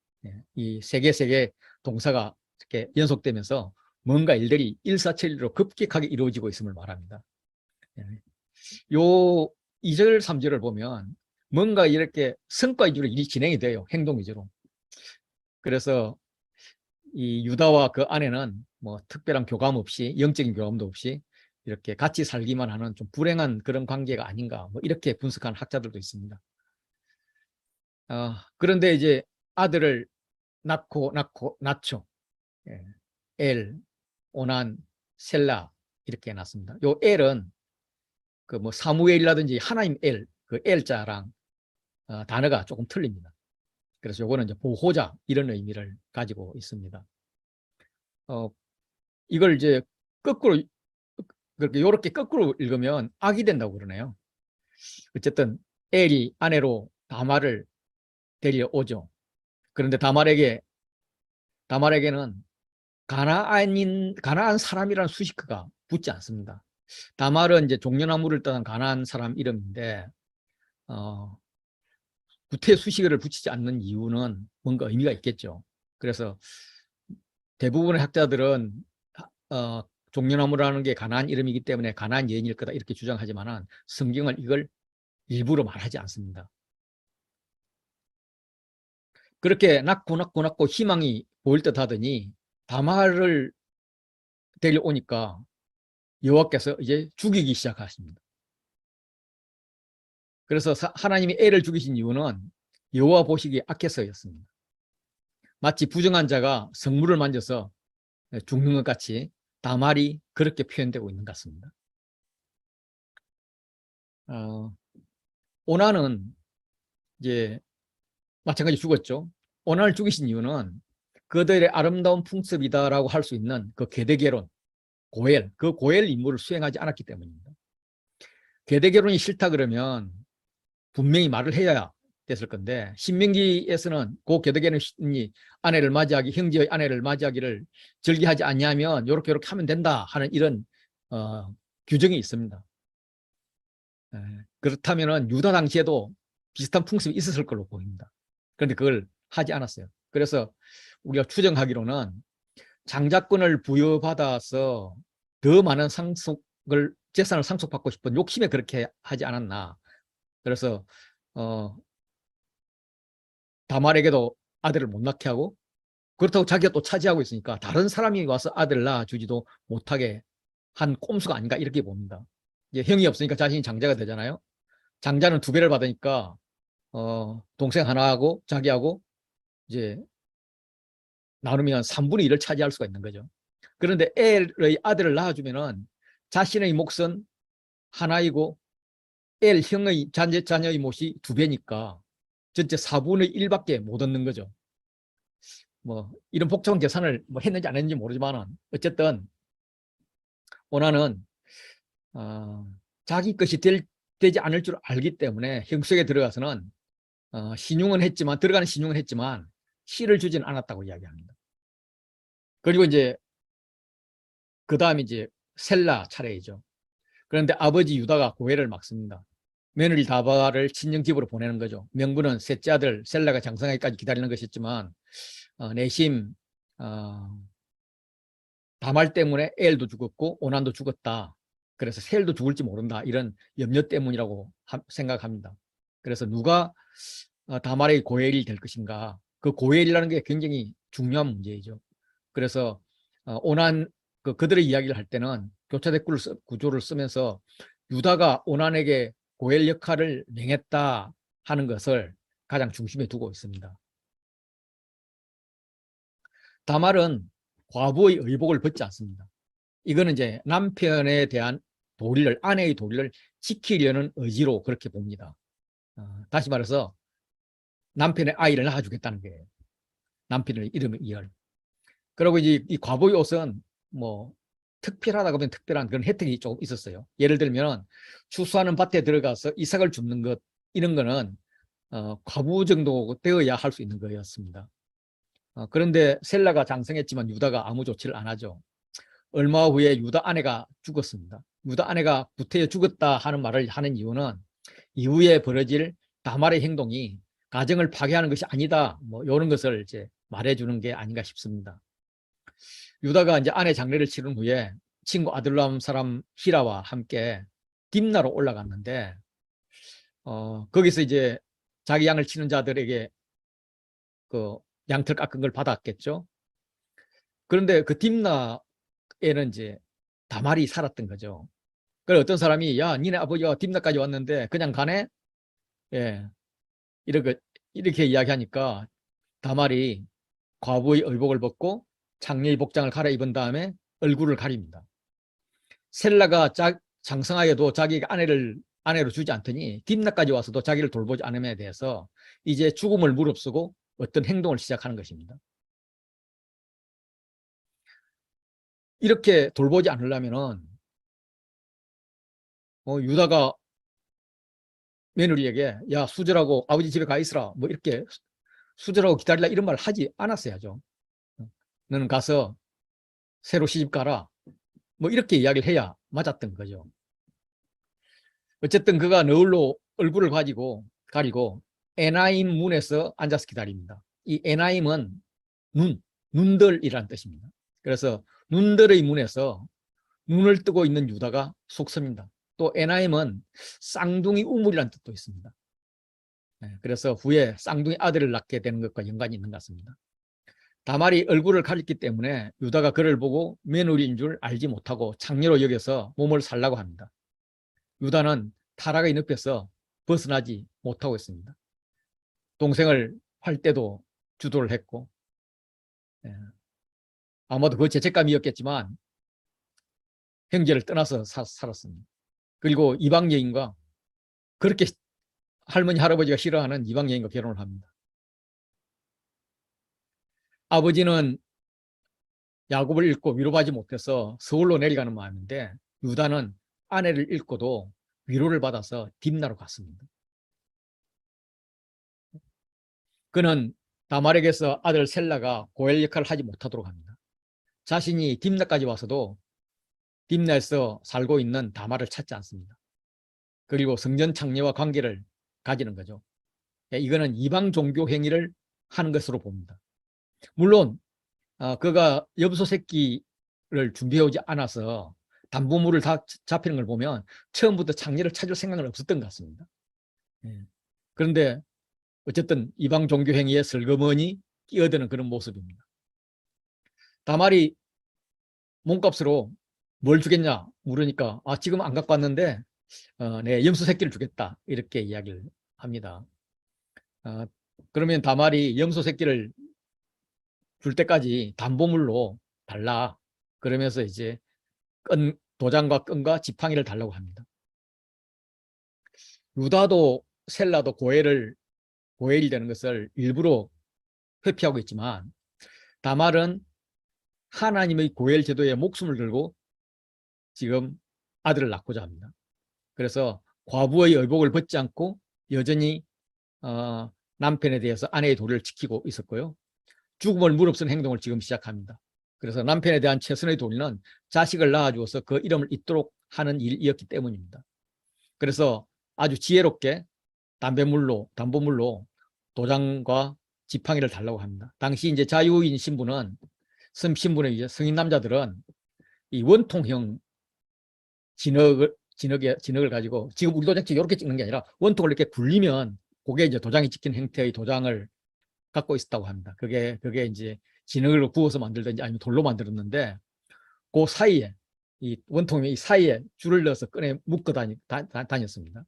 이 세계 동사가 이렇게 연속되면서 뭔가 일들이 일사천리로 급격하게 이루어지고 있음을 말합니다. 요 2절, 3절을 보면 뭔가 이렇게 성과 위주로 일이 진행이 돼요. 행동 위주로. 그래서 이 유다와 그 아내는 뭐 특별한 교감 없이, 영적인 교감도 없이 이렇게 같이 살기만 하는 좀 불행한 그런 관계가 아닌가, 뭐 이렇게 분석하는 학자들도 있습니다. 그런데 이제 아들을 낳죠. 예. 엘, 오난, 셀라 이렇게 낳습니다. 요 엘은 그 뭐 사무엘이라든지 하나님 엘, 그 엘자랑 단어가 조금 틀립니다. 그래서 요거는 이제 보호자 이런 의미를 가지고 있습니다. 이걸 이제 거꾸로 그렇게 요렇게 거꾸로 읽으면 악이 된다고 그러네요. 어쨌든 엘이 아내로 다말을 데려오죠. 그런데 다말에게는 가나안 사람이라는 수식어가 붙지 않습니다. 다말은 이제 종려나무를 떠난 가나안 사람 이름인데 구태 수식어를 붙이지 않는 이유는 뭔가 의미가 있겠죠. 그래서 대부분의 학자들은 종려나무라는 게 가나안 이름이기 때문에 가나안 여인일 거다 이렇게 주장하지만 성경은 이걸 일부러 말하지 않습니다. 그렇게 낳고 희망이 보일 듯 하더니 다말을 데려오니까 여호와께서 이제 죽이기 시작하십니다. 그래서 하나님이 애를 죽이신 이유는 여호와 보시기에 악해서였습니다. 마치 부정한 자가 성물을 만져서 죽는 것 같이 다말이 그렇게 표현되고 있는 것 같습니다. 오난은 이제 마찬가지 죽었죠. 오난을 죽이신 이유는 그들의 아름다운 풍습이다라고 할 수 있는 그 계대개론, 고엘, 그 고엘 임무를 수행하지 않았기 때문입니다. 계대개론이 싫다 그러면 분명히 말을 해야 됐을 건데 신명기에서는 그 계대개론이 아내를 맞이하기, 형제의 아내를 맞이하기를 절기하지 않냐면 요렇게 하면 된다 하는 이런 규정이 있습니다. 그렇다면 유다 당시에도 비슷한 풍습이 있었을 걸로 보입니다. 그런데 그걸 하지 않았어요. 그래서 우리가 추정하기로는 장자권을 부여받아서 더 많은 재산을 상속받고 싶은 욕심에 그렇게 하지 않았나. 그래서 다말에게도 아들을 못 낳게 하고 그렇다고 자기가 또 차지하고 있으니까 다른 사람이 와서 아들을 낳아주지도 못하게 한 꼼수가 아닌가 이렇게 봅니다. 이제 형이 없으니까 자신이 장자가 되잖아요. 장자는 2배를 받으니까 동생 하나하고 자기하고 이제 나누면 3분의 1을 차지할 수가 있는 거죠. 그런데 엘의 아들을 낳아주면은 자신의 몫은 하나이고 엘 형의 자녀의 몫이 2배니까 전체 4분의 1밖에 못 얻는 거죠. 뭐 이런 복잡한 계산을 뭐 했는지 안 했는지 모르지만은 어쨌든 오나는 자기 것이 되지 않을 줄 알기 때문에 형속에 들어가서는 신용은 했지만 들어가는 신용은 했지만 씨를 주지는 않았다고 이야기합니다. 그리고 이제 그 다음에 이제 셀라 차례이죠. 그런데 아버지 유다가 고해를 막습니다. 며느리 다바를 친정 집으로 보내는 거죠. 명분은 셋째 아들 셀라가 장성하기까지 기다리는 것이었지만 내심 다말 때문에 엘도 죽었고 오난도 죽었다. 그래서 셀도 죽을지 모른다. 이런 염려 때문이라고 생각합니다. 그래서 누가 다말의 고엘이 될 것인가. 그 고엘이라는 게 굉장히 중요한 문제이죠. 그래서 오난 그들의 이야기를 할 때는 교차대 구조를 쓰면서 유다가 오난에게 고엘 역할을 맹했다 하는 것을 가장 중심에 두고 있습니다. 다말은 과부의 의복을 벗지 않습니다. 이거는 이제 남편에 대한 도리를, 아내의 도리를 지키려는 의지로 그렇게 봅니다. 다시 말해서 남편의 아이를 낳아주겠다는 거예요. 남편의 이름을 이열. 그리고 이제 이 과부의 옷은 뭐 특별하다고 하면 특별한 그런 혜택이 조금 있었어요. 예를 들면 추수하는 밭에 들어가서 이삭을 줍는 것 이런 거는 과부 정도 되어야 할 수 있는 거였습니다. 그런데 셀라가 장성했지만 유다가 아무 조치를 안 하죠. 얼마 후에 유다 아내가 죽었습니다. 유다 아내가 구태여 죽었다 하는 말을 하는 이유는 이후에 벌어질 다말의 행동이 가정을 파괴하는 것이 아니다. 뭐 이런 것을 이제 말해주는 게 아닌가 싶습니다. 유다가 이제 아내 장례를 치른 후에 친구 아들람 사람 히라와 함께 딥나로 올라갔는데 거기서 이제 자기 양을 치는 자들에게 그 양털 깎은 걸 받았겠죠. 그런데 그 딥나에는 이제 다말이 살았던 거죠. 그래 어떤 사람이 야 니네 아버지가 딥나까지 왔는데 그냥 가네? 예, 이렇게 이야기하니까 다말이 과부의 의복을 벗고 장례의 복장을 갈아입은 다음에 얼굴을 가립니다. 셀라가 장성하게도 자기가 아내로 주지 않더니 딥나까지 와서도 자기를 돌보지 않음에 대해서 이제 죽음을 무릅쓰고 어떤 행동을 시작하는 것입니다. 이렇게 돌보지 않으려면은 유다가 며느리에게 야 수절하고 아버지 집에 가 있으라 뭐 이렇게 수절하고 기다리라 이런 말을 하지 않았어야죠. 너는 가서 새로 시집 가라 뭐 이렇게 이야기를 해야 맞았던 거죠. 어쨌든 그가 너울로 얼굴을 가리고 에나임 문에서 앉아서 기다립니다. 이 에나임은 눈들이라는 뜻입니다. 그래서 눈들의 문에서 눈을 뜨고 있는 유다가 속섭니다. 또 에나임은 쌍둥이 우물이라는 뜻도 있습니다. 그래서 후에 쌍둥이 아들을 낳게 되는 것과 연관이 있는 것 같습니다. 다말이 얼굴을 가렸기 때문에 유다가 그를 보고 며느리인 줄 알지 못하고 창녀로 여겨서 몸을 살라고 합니다. 유다는 타락의 늪에서 벗어나지 못하고 있습니다. 동생을 팔 때도 주도를 했고 아마도 그 죄책감이었겠지만 형제를 떠나서 살았습니다. 그리고 이방 여인과 그렇게 할머니 할아버지가 싫어하는 이방 여인과 결혼을 합니다. 아버지는 야곱을 잃고 위로받지 못해서 서울로 내려가는 마음인데 유다는 아내를 잃고도 위로를 받아서 딥나로 갔습니다. 그는 다말에게서 아들 셀라가 고엘 역할을 하지 못하도록 합니다. 자신이 딥나까지 와서도 딥나에서 살고 있는 다말을 찾지 않습니다. 그리고 성전 창녀와 관계를 가지는 거죠. 이거는 이방 종교 행위를 하는 것으로 봅니다. 물론 그가 염소 새끼를 준비해오지 않아서 담보물을 다 잡히는 걸 보면 처음부터 창녀를 찾을 생각은 없었던 것 같습니다. 그런데 어쨌든 이방 종교 행위에 슬그머니 끼어드는 그런 모습입니다. 다말이 몸값으로 뭘 주겠냐 물으니까 지금 안 갖고 왔는데 내 염소 새끼를 주겠다 이렇게 이야기를 합니다. 그러면 다말이 염소 새끼를 줄 때까지 담보물로 달라 그러면서 이제 도장과 끈과 지팡이를 달라고 합니다. 유다도 셀라도 고엘이 되는 것을 일부러 회피하고 있지만 다말은 하나님의 고엘 제도에 목숨을 걸고 지금 아들을 낳고자 합니다. 그래서 과부의 의복을 벗지 않고 여전히 남편에 대해서 아내의 도리를 지키고 있었고요. 죽음을 무릅쓰는 행동을 지금 시작합니다. 그래서 남편에 대한 최선의 도리는 자식을 낳아주어서 그 이름을 잇도록 하는 일이었기 때문입니다. 그래서 아주 지혜롭게 담보물로 도장과 지팡이를 달라고 합니다. 당시 이제 자유인 신분은 신분의 이제 성인 남자들은 이 원통형 진흙을 가지고 지금 우리 도장치 이렇게 찍는 게 아니라 원통을 이렇게 굴리면 그게 이제 도장이 찍힌 형태의 도장을 갖고 있었다고 합니다. 그게 이제 진흙을 구워서 만들든지 아니면 돌로 만들었는데 그 사이에 이 원통의 이 사이에 줄을 넣어서 끈에 묶어 다녔습니다.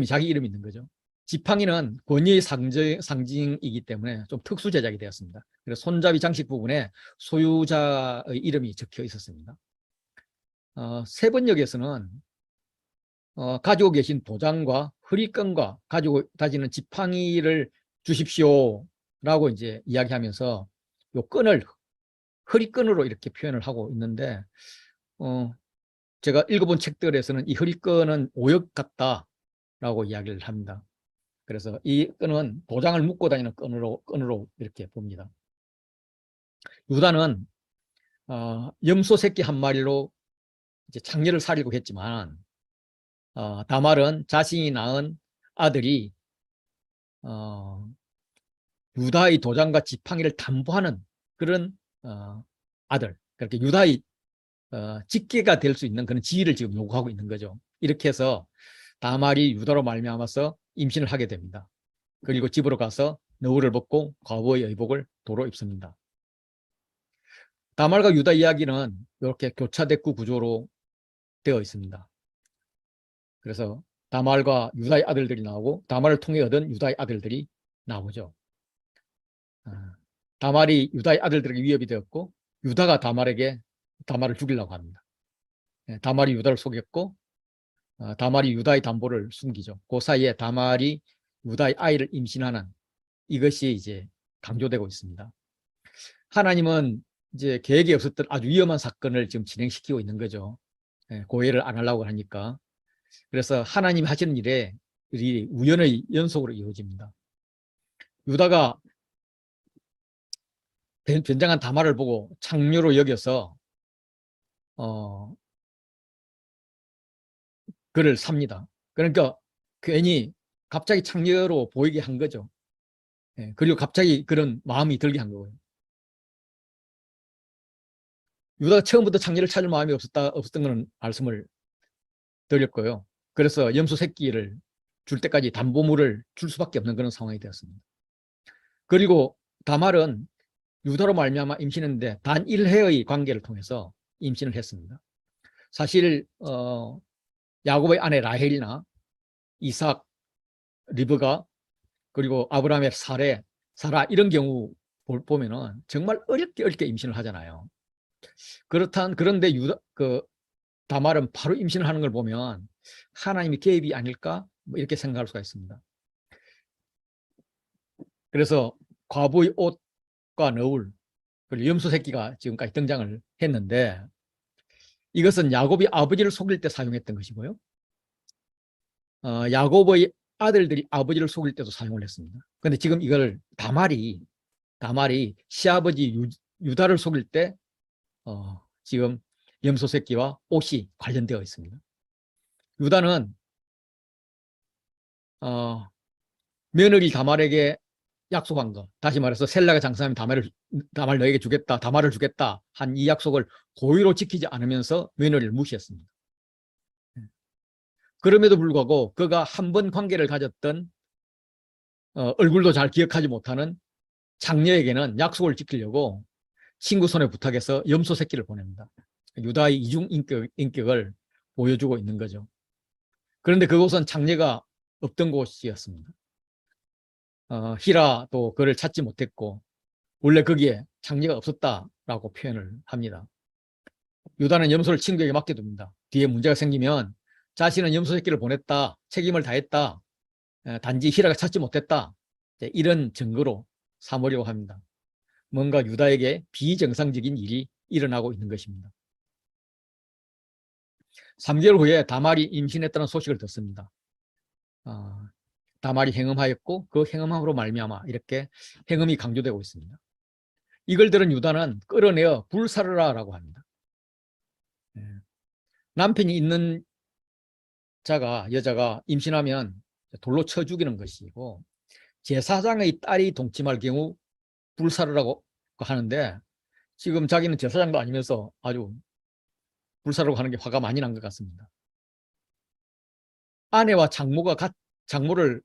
자기 이름이 있는 거죠. 지팡이는 권위의 상징이기 때문에 좀 특수 제작이 되었습니다. 그래서 손잡이 장식 부분에 소유자의 이름이 적혀 있었습니다. 세번역에서는 가지고 계신 도장과 허리끈과 가지고 다니는 지팡이를 주십시오 라고 이제 이야기하면서 요 끈을 허리끈으로 이렇게 표현을 하고 있는데 제가 읽어본 책들에서는 이 허리끈은 오역 같다라고 이야기를 합니다. 그래서 이 끈은 도장을 묶고 다니는 끈으로 이렇게 봅니다. 유다는 염소 새끼 한 마리로 이제 창녀를 살리고 했지만 다말은 자신이 낳은 아들이 유다의 도장과 지팡이를 담보하는 그런 아들, 그렇게 유다의 직계가 될 수 있는 그런 지위를 지금 요구하고 있는 거죠. 이렇게 해서 다말이 유다로 말미암아서 임신을 하게 됩니다. 그리고 집으로 가서 너울을 벗고 과부의 의복을 도로 입습니다. 다말과 유다 이야기는 이렇게 교차대구 구조로 되어 있습니다. 그래서 다말과 유다의 아들들이 나오고 다말을 통해 얻은 유다의 아들들이 나오죠. 다말이 유다의 아들들에게 위협이 되었고 유다가 다말을 죽이려고 합니다. 다말이 유다를 속였고 다말이 유다의 담보를 숨기죠. 그 사이에 다말이 유다의 아이를 임신하는 이것이 이제 강조되고 있습니다. 하나님은 이제 계획이 없었던 아주 위험한 사건을 지금 진행시키고 있는 거죠. 고해를 안 하려고 하니까. 그래서 하나님이 하시는 일이 우연의 연속으로 이루어집니다. 유다가 변장한 다말을 보고 창녀로 여겨서 그를 삽니다. 그러니까 괜히 갑자기 창녀로 보이게 한 거죠. 그리고 갑자기 그런 마음이 들게 한 거고요. 유다가 처음부터 창녀를 찾을 마음이 없었던 것은 말씀을 드렸고요. 그래서 염소 새끼를 줄 때까지 담보물을 줄 수밖에 없는 그런 상황이 되었습니다. 그리고 다말은 유다로 말미암아 임신했는데 단 1회의 관계를 통해서 임신을 했습니다. 사실 야곱의 아내 라헬이나 이삭, 리브가 그리고 아브라함의 사라 이런 경우 보면은 정말 어렵게 임신을 하잖아요. 그런데 다말은 바로 임신을 하는 걸 보면 하나님이 개입이 아닐까 뭐 이렇게 생각할 수가 있습니다. 그래서 과부의 옷과 너울 그리고 염소 새끼가 지금까지 등장을 했는데 이것은 야곱이 아버지를 속일 때 사용했던 것이고요. 야곱의 아들들이 아버지를 속일 때도 사용을 했습니다. 그런데 지금 이걸 다말이 시아버지 유다를 속일 때 지금 염소 새끼와 옷이 관련되어 있습니다. 유다는 며느리 다말에게 약속한 거, 다시 말해서 셀라가 장사하면 다말 너에게 주겠다, 다말을 주겠다 한 이 약속을 고의로 지키지 않으면서 며느리를 무시했습니다. 그럼에도 불구하고 그가 한 번 관계를 가졌던 얼굴도 잘 기억하지 못하는 장녀에게는 약속을 지키려고 친구 손에 부탁해서 염소 새끼를 보냅니다. 유다의 이중 인격을 보여주고 있는 거죠. 그런데 그곳은 장녀가 없던 곳이었습니다. 히라도 그를 찾지 못했고 원래 거기에 장녀가 없었다라고 표현을 합니다. 유다는 염소를 친구에게 맡겨둡니다. 뒤에 문제가 생기면 자신은 염소 새끼를 보냈다, 책임을 다했다, 단지 히라가 찾지 못했다, 이런 증거로 삼으려고 합니다. 뭔가 유다에게 비정상적인 일이 일어나고 있는 것입니다. 3개월 후에 다말이 임신했다는 소식을 듣습니다. 다말이 행음하였고 그 행음함으로 말미암아 이렇게 행음이 강조되고 있습니다. 이걸 들은 유다는 끌어내어 불사르라라고 합니다. 남편이 있는 여자가 임신하면 돌로 쳐 죽이는 것이고 제사장의 딸이 동침할 경우 불사르라고 하는데 지금 자기는 제사장도 아니면서 아주 불사르라고 하는 게 화가 많이 난 것 같습니다. 아내와 장모를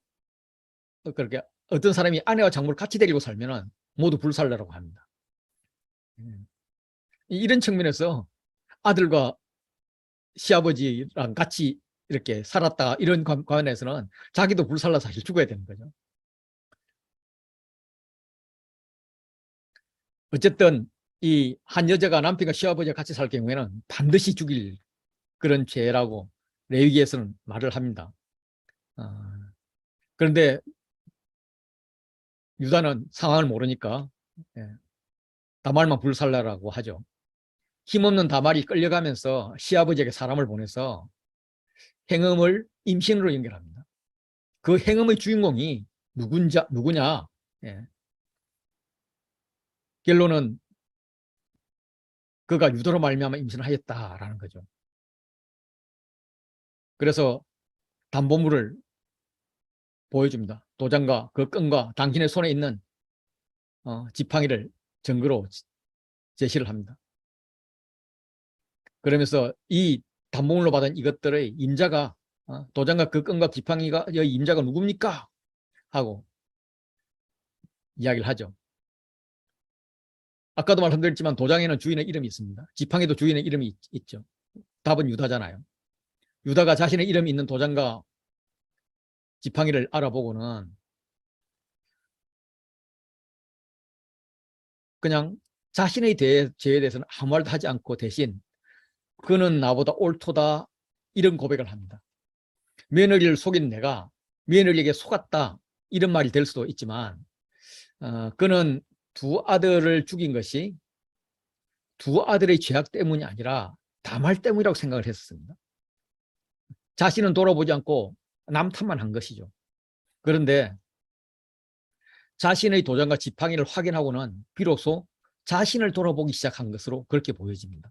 그렇게 어떤 사람이 아내와 장모를 같이 데리고 살면 모두 불살라라고 합니다. 이런 측면에서 아들과 시아버지랑 같이 이렇게 살았다 이런 관에서는 자기도 불살라 사실 죽어야 되는 거죠. 어쨌든 이 한 여자가 남편과 시아버지와 같이 살 경우에는 반드시 죽일 그런 죄라고 레위기에서는 말을 합니다. 그런데 유다는 상황을 모르니까 다말만 불살라라고 하죠. 힘없는 다말이 끌려가면서 시아버지에게 사람을 보내서 행음을 임신으로 연결합니다. 그 행음의 주인공이 누구냐? 결론은 그가 유도로 말미암아 임신을 하였다라는 거죠. 그래서 담보물을 보여줍니다. 도장과 그 끈과 당신의 손에 있는 지팡이를 증거로 제시를 합니다. 그러면서 이 담보물로 받은 이것들의 임자가 도장과 그 끈과 지팡이가 여기 임자가 누굽니까? 하고 이야기를 하죠. 아까도 말씀드렸지만 도장에는 주인의 이름이 있습니다. 지팡이도 주인의 이름이 있죠. 답은 유다잖아요. 유다가 자신의 이름이 있는 도장과 지팡이를 알아보고는 그냥 자신의 죄에 대해서는 아무 말도 하지 않고 대신 그는 나보다 옳도다 이런 고백을 합니다. 며느리를 속인 내가 며느리에게 속았다 이런 말이 될 수도 있지만 그는 두 아들을 죽인 것이 두 아들의 죄악 때문이 아니라 다말 때문이라고 생각을 했었습니다. 자신은 돌아보지 않고 남 탓만 한 것이죠. 그런데 자신의 도장과 지팡이를 확인하고는 비로소 자신을 돌아보기 시작한 것으로 그렇게 보여집니다.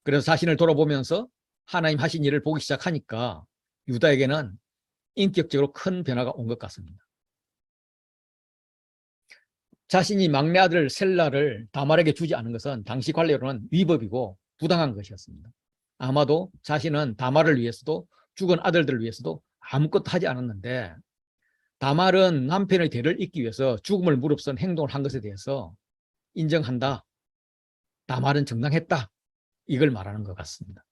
그래서 자신을 돌아보면서 하나님 하신 일을 보기 시작하니까 유다에게는 인격적으로 큰 변화가 온 것 같습니다. 자신이 막내 아들 셀라를 다말에게 주지 않은 것은 당시 관례로는 위법이고 부당한 것이었습니다. 아마도 자신은 다말을 위해서도 죽은 아들들을 위해서도 아무것도 하지 않았는데 다말은 남편의 대를 잇기 위해서 죽음을 무릅쓴 행동을 한 것에 대해서 인정한다. 다말은 정당했다. 이걸 말하는 것 같습니다.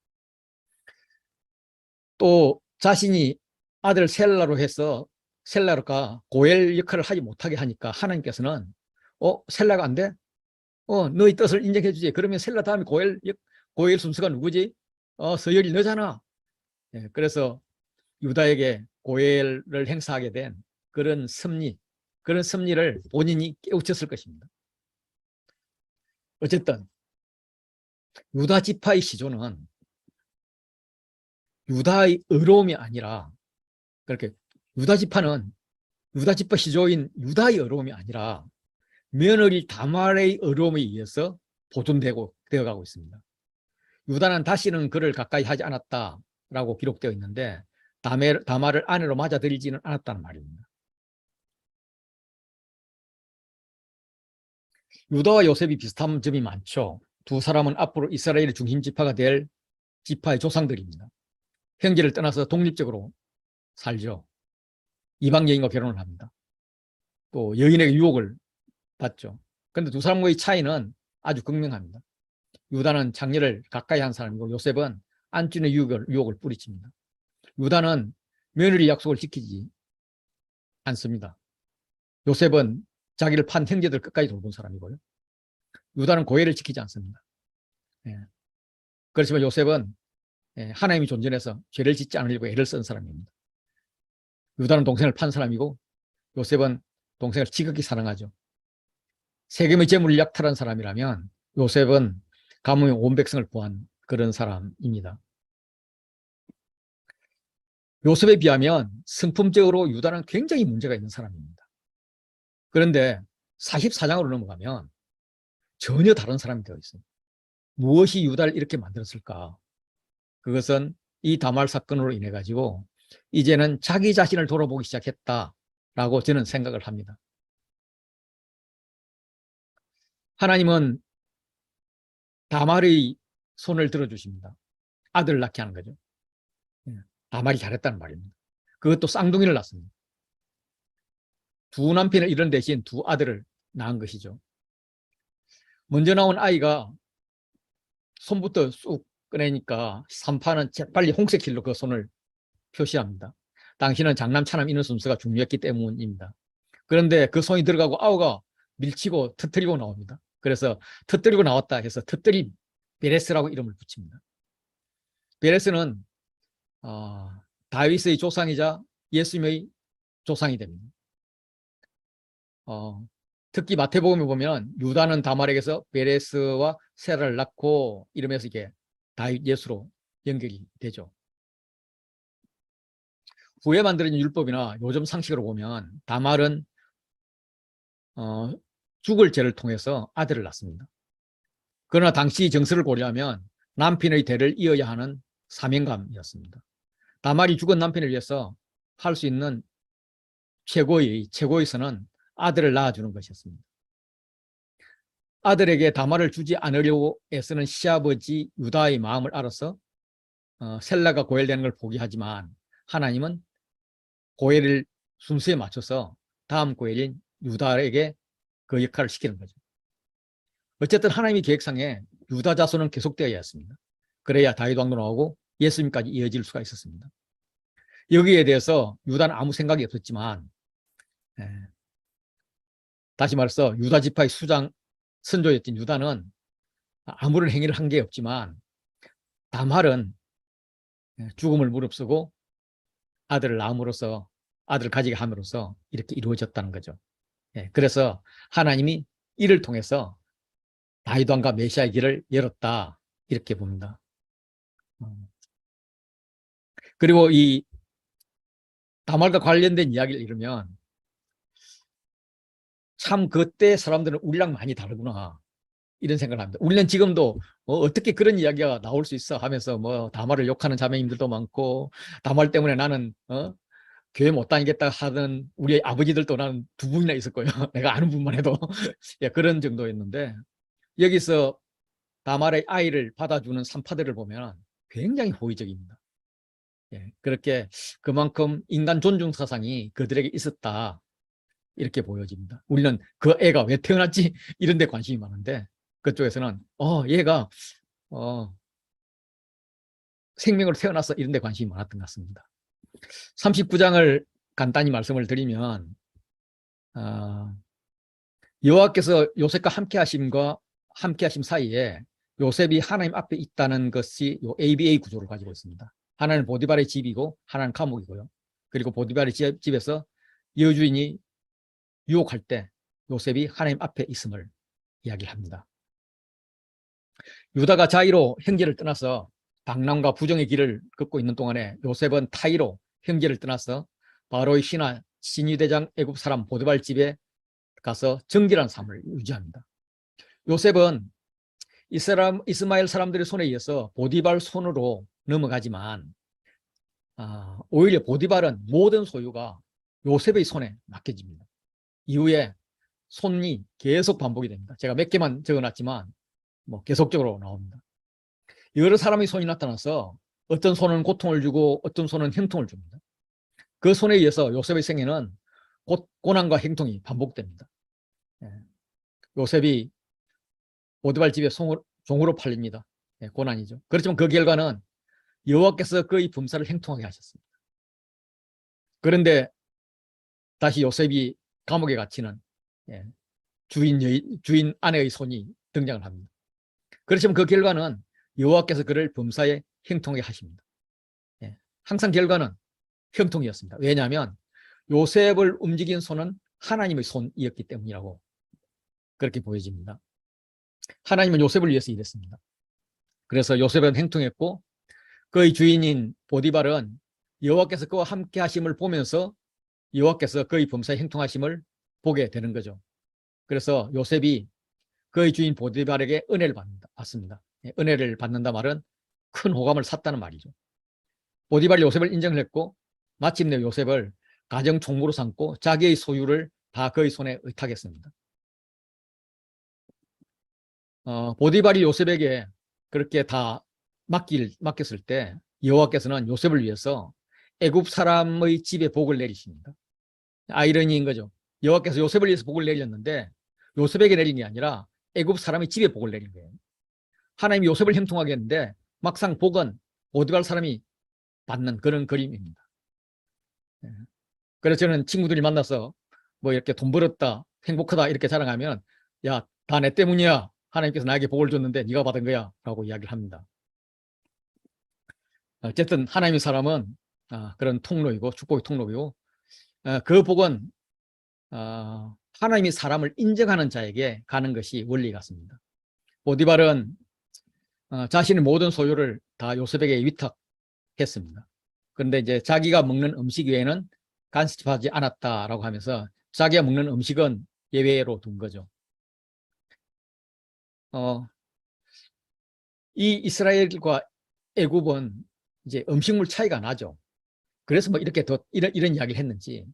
또 자신이 아들 셀라로 해서 셀라가 고엘 역할을 하지 못하게 하니까 하나님께서는 셀라가 안 돼? 너의 뜻을 인정해 주지. 그러면 셀라 다음에 고엘 순서가 누구지? 서열이 너잖아. 예, 그래서 유다에게 고엘을 행사하게 된 그런 섭리를 본인이 깨우쳤을 것입니다. 어쨌든 유다 지파의 시조는 유다의 의로움이 아니라 그렇게 유다 지파 시조인 유다의 의로움이 아니라 며느리 다말의 의로움에 의해서 보존되어가고 있습니다. 유다는 다시는 그를 가까이 하지 않았다라고 기록되어 있는데 다말을 아내로 맞아들이지는 않았다는 말입니다. 유다와 요셉이 비슷한 점이 많죠. 두 사람은 앞으로 이스라엘의 중심 지파가 될 지파의 조상들입니다. 형제를 떠나서 독립적으로 살죠. 이방 여인과 결혼을 합니다. 또 여인에게 유혹을 받죠. 그런데 두 사람의 차이는 아주 극명합니다. 유다는 장녀를 가까이 한 사람이고 요셉은 안준의 유혹을 뿌리칩니다. 유다는 며느리 약속을 지키지 않습니다. 요셉은 자기를 판 형제들 끝까지 돌본 사람이고요. 유다는 고해를 지키지 않습니다. 예. 그렇지만 요셉은 하나님이 존재해서 죄를 짓지 않으려고 애를 쓴 사람입니다. 유다는 동생을 판 사람이고 요셉은 동생을 지극히 사랑하죠. 세겜의 재물을 약탈한 사람이라면 요셉은 가뭄의 온 백성을 구한 그런 사람입니다. 요셉에 비하면 성품적으로 유다는 굉장히 문제가 있는 사람입니다. 그런데 44장으로 넘어가면 전혀 다른 사람이 되어 있습니다. 무엇이 유다를 이렇게 만들었을까? 그것은 이 다말 사건으로 인해 가지고 이제는 자기 자신을 돌아보기 시작했다라고 저는 생각을 합니다. 하나님은 다말의 손을 들어주십니다. 아들을 낳게 하는 거죠. 다말이 잘했다는 말입니다. 그것도 쌍둥이를 낳습니다. 두 남편을 잃은 대신 두 아들을 낳은 것이죠. 먼저 나온 아이가 손부터 쑥 꺼내니까 산파는 빨리 홍색실로 그 손을 표시합니다. 당신은 장남차남 이런 순서가 중요했기 때문입니다. 그런데 그 손이 들어가고 아우가 밀치고 터뜨리고 나옵니다. 그래서 터뜨리고 나왔다 해서 터뜨린 베레스라고 이름을 붙입니다. 베레스는 다윗의 조상이자 예수님의 조상이 됩니다. 특히 마태복음에 보면 유다는 다말에게서 베레스와 세라를 낳고 이러면서 이게 다윗 예수로 연결이 되죠. 후에 만들어진 율법이나 요즘 상식으로 보면 다말은 죽을 죄를 통해서 아들을 낳습니다. 그러나 당시 정서를 고려하면 남편의 대를 이어야 하는 사명감이었습니다. 다말이 죽은 남편을 위해서 할 수 있는 최고의 선은 아들을 낳아주는 것이었습니다. 아들에게 다말을 주지 않으려고 애쓰는 시아버지 유다의 마음을 알아서 셀라가 고엘되는 걸 포기하지만 하나님은 고엘 순서에 맞춰서 다음 고엘인 유다에게 그 역할을 시키는 거죠. 어쨌든 하나님의 계획상에 유다 자손은 계속되어야 했습니다. 그래야 다윗 왕도 나오고 예수님까지 이어질 수가 있었습니다. 여기에 대해서 유다는 아무 생각이 없었지만 다시 말해서 유다 지파의 수장 선조였던 유다는 아무런 행위를 한 게 없지만 다말은 죽음을 무릅쓰고 아들을 낳음으로써 아들을 가지게 함으로써 이렇게 이루어졌다는 거죠. 그래서 하나님이 이를 통해서 다윗 왕과 메시아의 길을 열었다 이렇게 봅니다. 그리고 이 다말과 관련된 이야기를 읽으면 참 그때 사람들은 우리랑 많이 다르구나 이런 생각을 합니다. 우리는 지금도 어떻게 그런 이야기가 나올 수 있어 하면서 뭐 다말을 욕하는 자매님들도 많고 다말 때문에 나는 교회 못 다니겠다 하던 우리 아버지들도 나는 두 분이나 있을 거예요. 내가 아는 분만 해도 그런 정도였는데 여기서 다말의 아이를 받아주는 산파들을 보면 굉장히 호의적입니다. 그렇게 그만큼 인간 존중 사상이 그들에게 있었다 이렇게 보여집니다. 우리는 그 애가 왜 태어났지 이런 데 관심이 많은데 그쪽에서는 얘가 생명으로 태어났어 이런 데 관심이 많았던 것 같습니다. 39장을 간단히 말씀을 드리면 여호와께서 요셉과 함께하심 사이에 요셉이 하나님 앞에 있다는 것이 요 ABA 구조를 가지고 있습니다. 하나는 보디발의 집이고 하나는 감옥이고요. 그리고 보디발의 집에서 여주인이 유혹할 때 요셉이 하나님 앞에 있음을 이야기를 합니다. 유다가 자의로 형제를 떠나서 방랑과 부정의 길을 걷고 있는 동안에 요셉은 타의로 형제를 떠나서 바로의 신하 신유대장 애굽 사람 보디발 집에 가서 정결한 삶을 유지합니다. 요셉은 이스마엘 사람들의 손에 의해서 보디발 손으로 넘어가지만 오히려 보디발은 모든 소유가 요셉의 손에 맡겨집니다. 이후에 손이 계속 반복이 됩니다. 제가 몇 개만 적어놨지만 뭐 계속적으로 나옵니다. 여러 사람의 손이 나타나서 어떤 손은 고통을 주고 어떤 손은 형통을 줍니다. 그 손에 의해서 요셉의 생애는 고난과 형통이 반복됩니다. 요셉이 보디발 집에 종으로 팔립니다. 고난이죠. 그렇지만 그 결과는 여호와께서 그의 범사를 형통하게 하셨습니다. 그런데 다시 요셉이 감옥에 갇히는 주인 아내의 손이 등장을 합니다. 그렇지만 그 결과는 여호와께서 그를 범사에 형통하게 하십니다. 항상 결과는 형통이었습니다. 왜냐하면 요셉을 움직인 손은 하나님의 손이었기 때문이라고 그렇게 보여집니다. 하나님은 요셉을 위해서 일했습니다. 그래서 요셉은 형통했고 그의 주인인 보디발은 여호와께서 그와 함께 하심을 보면서 여호와께서 그의 범사에 형통하심을 보게 되는 거죠. 그래서 요셉이 그의 주인 보디발에게 은혜를 받습니다. 은혜를 받는다 말은 큰 호감을 샀다는 말이죠. 보디발이 요셉을 인정을 했고 마침내 요셉을 가정 총무로 삼고 자기의 소유를 다 그의 손에 의탁했습니다. 보디발이 요셉에게 그렇게 다 맡겼을 때 여호와께서는 요셉을 위해서 애굽 사람의 집에 복을 내리십니다. 아이러니인 거죠. 여호와께서 요셉을 위해서 복을 내렸는데 요셉에게 내린 게 아니라 애굽 사람의 집에 복을 내린 거예요. 하나님이 요셉을 형통하게 했는데 막상 복은 보디발 사람이 받는 그런 그림입니다. 그래서 저는 친구들이 만나서 뭐 이렇게 돈 벌었다 행복하다 이렇게 자랑하면 야, 다 내 때문이야. 하나님께서 나에게 복을 줬는데 네가 받은 거야 라고 이야기를 합니다. 어쨌든 하나님의 사람은 그런 통로이고 축복의 통로이고 그 복은 하나님이 사람을 인정하는 자에게 가는 것이 원리 같습니다. 보디발은 자신의 모든 소유를 다 요셉에게 위탁했습니다. 그런데 이제 자기가 먹는 음식 외에는 간섭하지 않았다라고 하면서 자기가 먹는 음식은 예외로 둔 거죠. 이 이스라엘과 애굽은 이제 음식물 차이가 나죠. 그래서 뭐 이렇게 이런 이야기를 했는지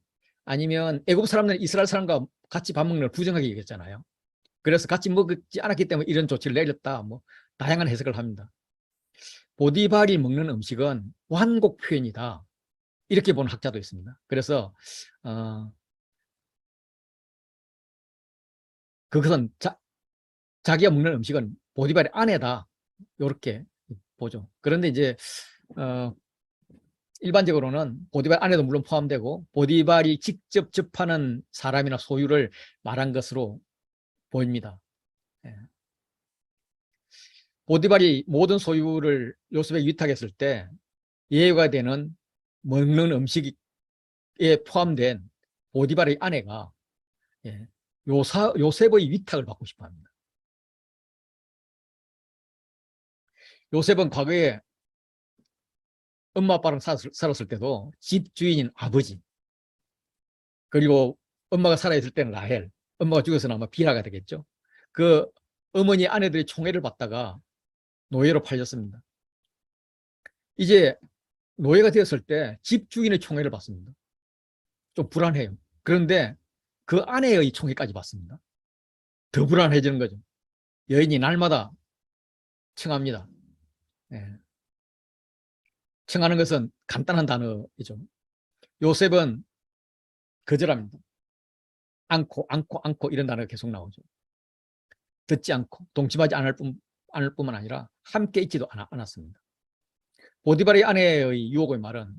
아니면 애굽 사람들은 이스라엘 사람과 같이 밥 먹는 걸 부정하게 얘기했잖아요. 그래서 같이 먹지 않았기 때문에 이런 조치를 내렸다. 뭐 다양한 해석을 합니다. 보디발이 먹는 음식은 완곡 표현이다. 이렇게 보는 학자도 있습니다. 그래서 그것은 자기가 먹는 음식은 보디발의 아내다. 이렇게 보죠. 그런데 이제 일반적으로는 보디발 안에도 물론 포함되고 보디발이 직접 접하는 사람이나 소유를 말한 것으로 보입니다. 예. 보디발이 모든 소유를 요셉에게 위탁했을 때 예외가 되는 먹는 음식에 포함된 보디발의 아내가 예, 요셉의 위탁을 받고 싶어 합니다. 요셉은 과거에 엄마 아빠랑 살았을 때도 집 주인인 아버지, 그리고 엄마가 살아있을 때는 라헬, 엄마가 죽어서는 아마 비라가 되겠죠. 그 어머니 아내들이 총애를 받다가 노예로 팔렸습니다. 이제 노예가 되었을 때 집 주인의 총애를 받습니다. 좀 불안해요. 그런데 그 아내의 총애까지 받습니다. 더 불안해지는 거죠. 여인이 날마다 청합니다. 예. 청하는 것은 간단한 단어이죠. 요셉은 거절합니다. 않고 이런 단어가 계속 나오죠. 듣지 않고 동침하지 않을 뿐만 아니라 함께 있지도 않았습니다. 보디발의 아내의 유혹의 말은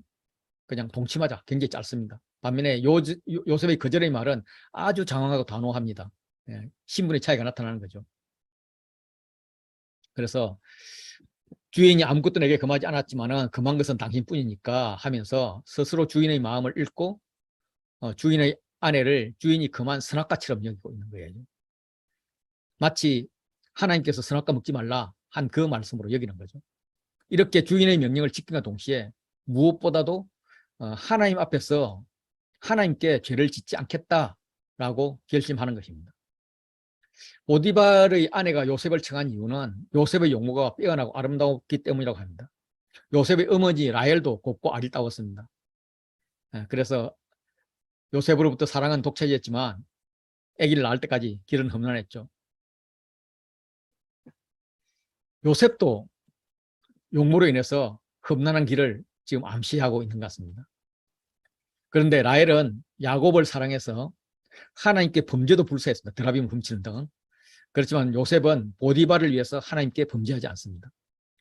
그냥 동침하자, 굉장히 짧습니다. 반면에 요셉의 거절의 말은 아주 장황하고 단호합니다. 예, 신분의 차이가 나타나는 거죠. 그래서 주인이 아무것도 내게 금하지 않았지만은 금한 것은 당신뿐이니까 하면서 스스로 주인의 마음을 읽고 주인의 아내를 주인이 금한 선악과처럼 여기고 있는 거예요. 마치 하나님께서 선악과 먹지 말라 한 그 말씀으로 여기는 거죠. 이렇게 주인의 명령을 지킴과 동시에 무엇보다도 하나님 앞에서 하나님께 죄를 짓지 않겠다라고 결심하는 것입니다. 보디발의 아내가 요셉을 청한 이유는 요셉의 용모가 빼어나고 아름다웠기 때문이라고 합니다. 요셉의 어머니 라헬도 곱고 아리따웠습니다. 그래서 요셉으로부터 사랑은 독차지했지만 아기를 낳을 때까지 길은 험난했죠. 요셉도 용모로 인해서 험난한 길을 지금 암시하고 있는 것 같습니다. 그런데 라헬은 야곱을 사랑해서 하나님께 범죄도 불사했습니다. 드라빔을 훔치는 등. 그렇지만 요셉은 보디발을 위해서 하나님께 범죄하지 않습니다.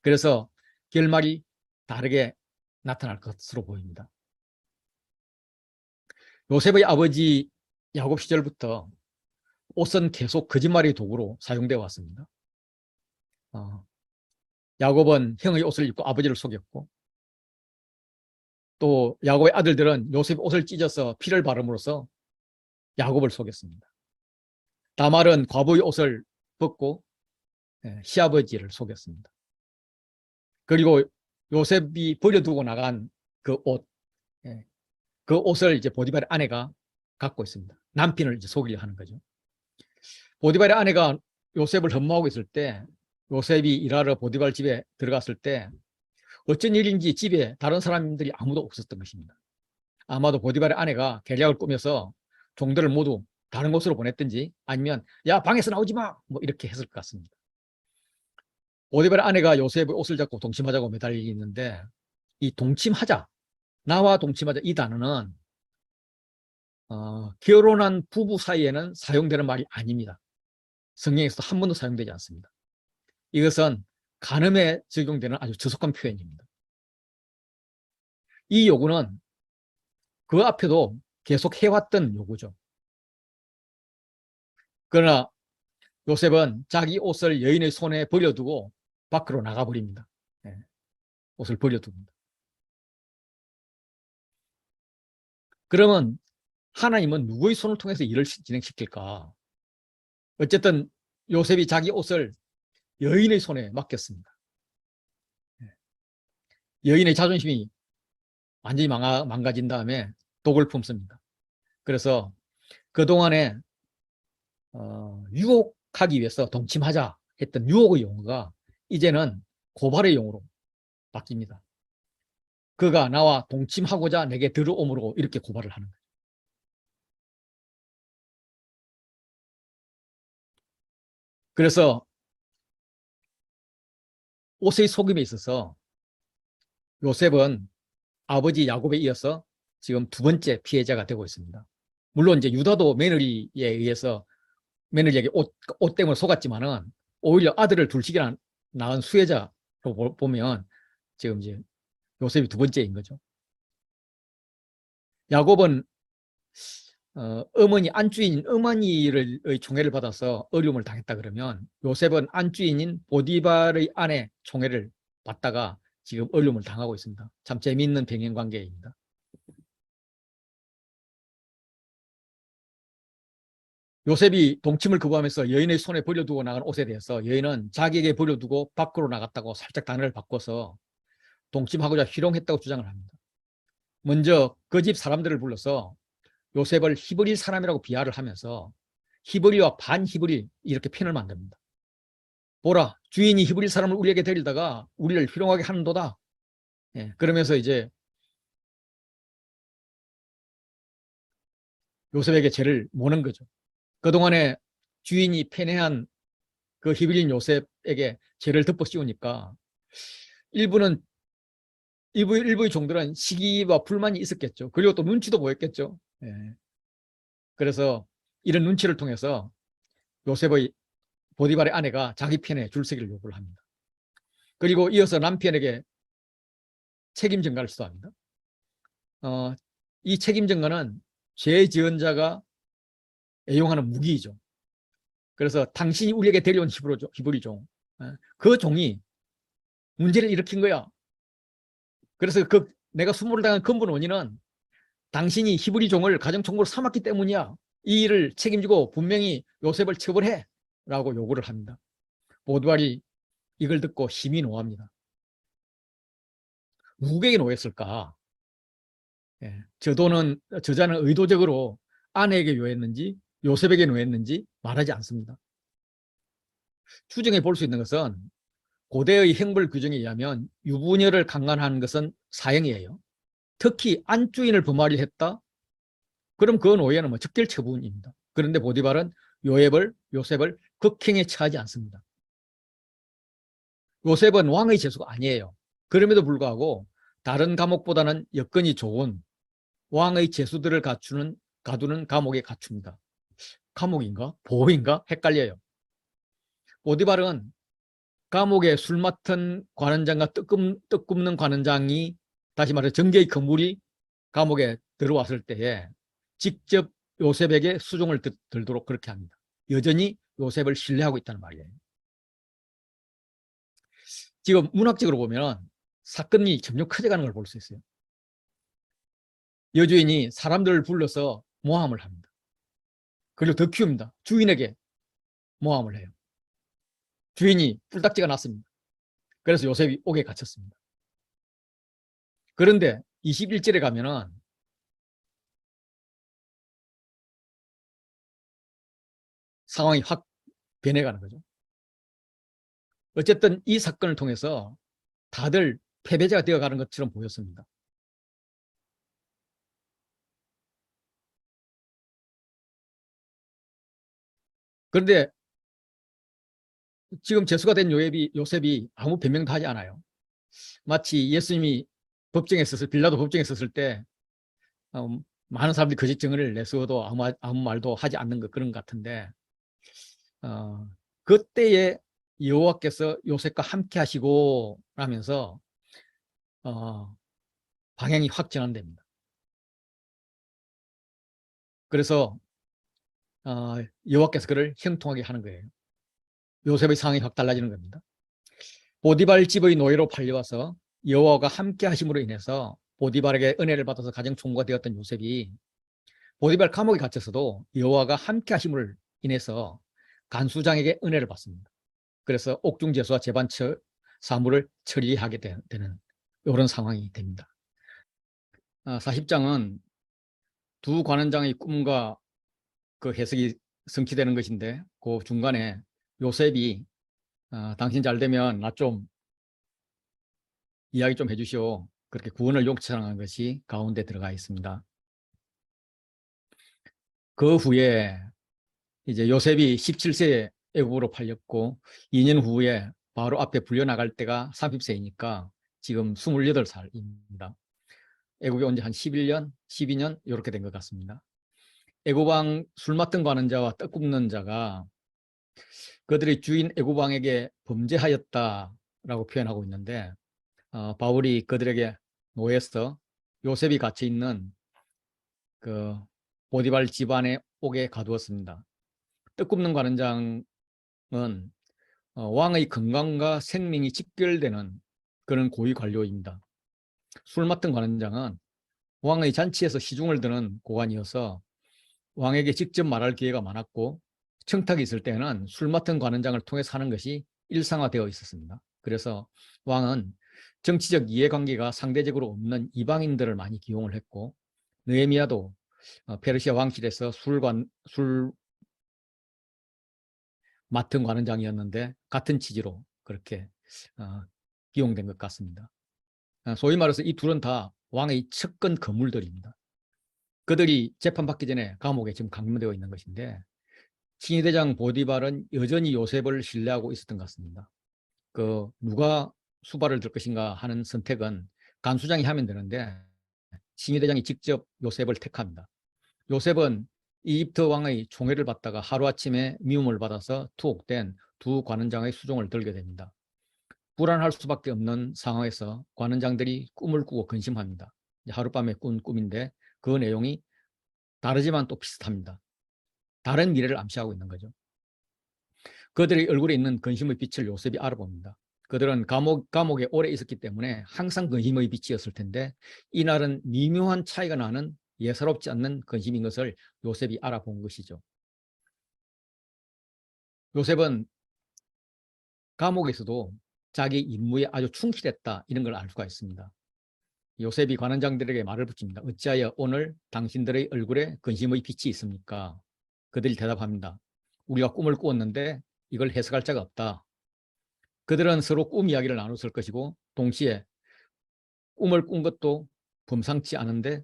그래서 결말이 다르게 나타날 것으로 보입니다. 요셉의 아버지 야곱 시절부터 옷은 계속 거짓말의 도구로 사용되어 왔습니다. 야곱은 형의 옷을 입고 아버지를 속였고 또 야곱의 아들들은 요셉의 옷을 찢어서 피를 바름으로써 야곱을 속였습니다. 다말은 과부의 옷을 벗고 시아버지를 속였습니다. 그리고 요셉이 버려두고 나간 그 옷, 그 옷을 이제 보디발의 아내가 갖고 있습니다. 남편을 이제 속이려 하는 거죠. 보디발의 아내가 요셉을 흠모하고 있을 때 요셉이 일하러 보디발 집에 들어갔을 때 어쩐 일인지 집에 다른 사람들이 아무도 없었던 것입니다. 아마도 보디발의 아내가 계략을 꾸며서 종들을 모두 다른 곳으로 보냈든지 아니면 야 방에서 나오지 마 뭐 이렇게 했을 것 같습니다. 보디발의 아내가 요셉의 옷을 잡고 동침하자고 매달리는데 이 동침하자, 나와 동침하자 이 단어는 결혼한 부부 사이에는 사용되는 말이 아닙니다. 성경에서 한 번도 사용되지 않습니다. 이것은 간음에 적용되는 아주 저속한 표현입니다. 이 요구는 그 앞에도 계속 해왔던 요구죠. 그러나 요셉은 자기 옷을 여인의 손에 버려두고 밖으로 나가버립니다. 옷을 버려둡니다. 그러면 하나님은 누구의 손을 통해서 일을 진행시킬까? 어쨌든 요셉이 자기 옷을 여인의 손에 맡겼습니다. 여인의 자존심이 완전히 망가진 다음에 독을 품습니다. 그래서 그동안에 유혹하기 위해서 동침하자 했던 유혹의 용어가 이제는 고발의 용어로 바뀝니다. 그가 나와 동침하고자 내게 들어오므로 이렇게 고발을 하는 거예요. 그래서 옷의 속임에 있어서 요셉은 아버지 야곱에 이어서 지금 두 번째 피해자가 되고 있습니다. 물론 이제 유다도 며느리에 의해서 며느리에게 옷 때문에 속았지만은 오히려 아들을 둘씩이나 낳은 수혜자로 보면 지금 이제 요셉이 두 번째인 거죠. 야곱은 어머니 안주인 어머니의 총애를 받아서 어려움을 당했다 그러면 요셉은 안주인인 보디발의 아내 총애를 받다가 지금 어려움을 당하고 있습니다. 참 재미있는 병행 관계입니다. 요셉이 동침을 거부하면서 여인의 손에 버려두고 나간 옷에 대해서 여인은 자기에게 버려두고 밖으로 나갔다고 살짝 단어를 바꿔서 동침하고자 희롱했다고 주장을 합니다. 먼저 그 집 사람들을 불러서 요셉을 히브리 사람이라고 비하를 하면서 히브리와 반히브리 이렇게 편을 만듭니다. 보라, 주인이 히브리 사람을 우리에게 데리다가 우리를 희롱하게 하는도다. 예, 그러면서 이제 요셉에게 죄를 모는 거죠. 그동안에 주인이 편애한 그 히브리인 요셉에게 죄를 덮어 씌우니까 일부의 종들은 시기와 불만이 있었겠죠. 그리고 또 눈치도 보였겠죠. 예. 그래서 이런 눈치를 통해서 요셉의 보디발의 아내가 자기 편에 줄서기를 요구를 합니다. 그리고 이어서 남편에게 책임 전가를 시도합니다. 이 책임 전가는 죄 지은 자가 애용하는 무기이죠. 그래서 당신이 우리에게 데려온 히브리 종, 그 종이 문제를 일으킨 거야. 그래서 내가 수모를 당한 근본 원인은 당신이 히브리 종을 가정총무로 삼았기 때문이야. 이 일을 책임지고 분명히 요셉을 처벌해 라고 요구를 합니다. 보디발이 이걸 듣고 힘이 노합니다. 누구에게 노했을까? 예, 저자는 의도적으로 아내에게 요했는지 요셉에게 노했는지 말하지 않습니다. 추정해 볼 수 있는 것은 고대의 형벌 규정에 의하면 유부녀를 강간하는 것은 사형이에요. 특히 안주인을 범하려 했다? 그럼 그 노예는 적절 처분입니다. 그런데 보디발은 요셉을 극형에 처하지 않습니다. 요셉은 왕의 제수가 아니에요. 그럼에도 불구하고 다른 감옥보다는 여건이 좋은 왕의 제수들을 가두는 감옥에 갖춥니다. 감옥인가? 보호인가? 헷갈려요. 보디발은 감옥에 술 맡은 관원장과 떡 굽는 관원장이 다시 말해 정계의 거물이 감옥에 들어왔을 때에 직접 요셉에게 수종을 들도록 그렇게 합니다. 여전히 요셉을 신뢰하고 있다는 말이에요. 지금 문학적으로 보면 사건이 점점 커져가는 걸 볼 수 있어요. 여주인이 사람들을 불러서 모함을 합니다. 그리고 더 키웁니다. 주인에게 모함을 해요. 주인이 뿔딱지가 났습니다. 그래서 요셉이 옥에 갇혔습니다. 그런데 21절에 가면은 상황이 확 변해가는 거죠. 어쨌든 이 사건을 통해서 다들 패배자가 되어가는 것처럼 보였습니다. 그런데 지금 재수가 된 요셉이 아무 변명도 하지 않아요. 마치 예수님이 빌라도 법정에 섰을 때 많은 사람들이 거짓 증언을 내세워도 아무 말도 하지 않는 것 그런 것 같은데 그때에 여호와께서 요셉과 함께 하시고 하면서 방향이 확 전환됩니다. 그래서 여호와께서 그를 형통하게 하는 거예요. 요셉의 상황이 확 달라지는 겁니다. 보디발 집의 노예로 팔려와서 여호와가 함께 하심으로 인해서 보디발에게 은혜를 받아서 가정 총무가 되었던 요셉이 보디발 감옥에 갇혀서도 여호와가 함께 하심을 인해서 간수장에게 은혜를 받습니다. 그래서 옥중제수와 재반 사무를 처리하게 되는 이런 상황이 됩니다. 40장은 두 관원장의 꿈과 그 해석이 성취되는 것인데 그 중간에 요셉이 당신 잘 되면 나 좀 이야기 좀 해주시오. 그렇게 구원을 요청하는 것이 가운데 들어가 있습니다. 그 후에 이제 요셉이 17세에 애굽으로 팔렸고 2년 후에 바로 앞에 불려나갈 때가 30세이니까 지금 28살입니다. 애국에 온 지 한 11년, 12년 이렇게 된 것 같습니다. 애고방 술 맡은 가는 자와 떡 굽는 자가 그들의 주인 애고방에게 범죄하였다라고 표현하고 있는데 바울이 그들에게 노예서 요셉이 갇혀 있는 그 보디발 집안에 옥에 가두었습니다. 떡 굽는 관원장은 왕의 건강과 생명이 직결되는 그런 고위 관료입니다. 술 맡은 관원장은 왕의 잔치에서 시중을 드는 고관이어서 왕에게 직접 말할 기회가 많았고 청탁이 있을 때는 술 맡은 관원장을 통해서 하는 것이 일상화되어 있었습니다. 그래서 왕은 정치적 이해관계가 상대적으로 없는 이방인들을 많이 기용을 했고 느헤미야도 페르시아 왕실에서 술 맡은 관원장이었는데 같은 취지로 그렇게 기용된 것 같습니다. 소위 말해서 이 둘은 다 왕의 측근 거물들입니다. 그들이 재판받기 전에 감옥에 지금 감금되어 있는 것인데 친위대장 보디발은 여전히 요셉을 신뢰하고 있었던 것 같습니다. 누가 수발을 들 것인가 하는 선택은 간수장이 하면 되는데 친위대장이 직접 요셉을 택합니다. 요셉은 이집트 왕의 총애를 받다가 하루아침에 미움을 받아서 투옥된 두 관원장의 수종을 들게 됩니다. 불안할 수밖에 없는 상황에서 관원장들이 꿈을 꾸고 근심합니다. 하룻밤에 꾼 꿈인데 그 내용이 다르지만 또 비슷합니다. 다른 미래를 암시하고 있는 거죠. 그들의 얼굴에 있는 근심의 빛을 요셉이 알아봅니다. 그들은 감옥에 오래 있었기 때문에 항상 근심의 빛이었을 텐데 이날은 미묘한 차이가 나는 예사롭지 않는 근심인 것을 요셉이 알아본 것이죠. 요셉은 감옥에서도 자기 임무에 아주 충실했다 이런 걸 알 수가 있습니다. 요셉이 관원장들에게 말을 붙입니다. 어찌하여 오늘 당신들의 얼굴에 근심의 빛이 있습니까? 그들이 대답합니다. 우리가 꿈을 꾸었는데 이걸 해석할 자가 없다. 그들은 서로 꿈 이야기를 나눴을 것이고 동시에 꿈을 꾼 것도 범상치 않은데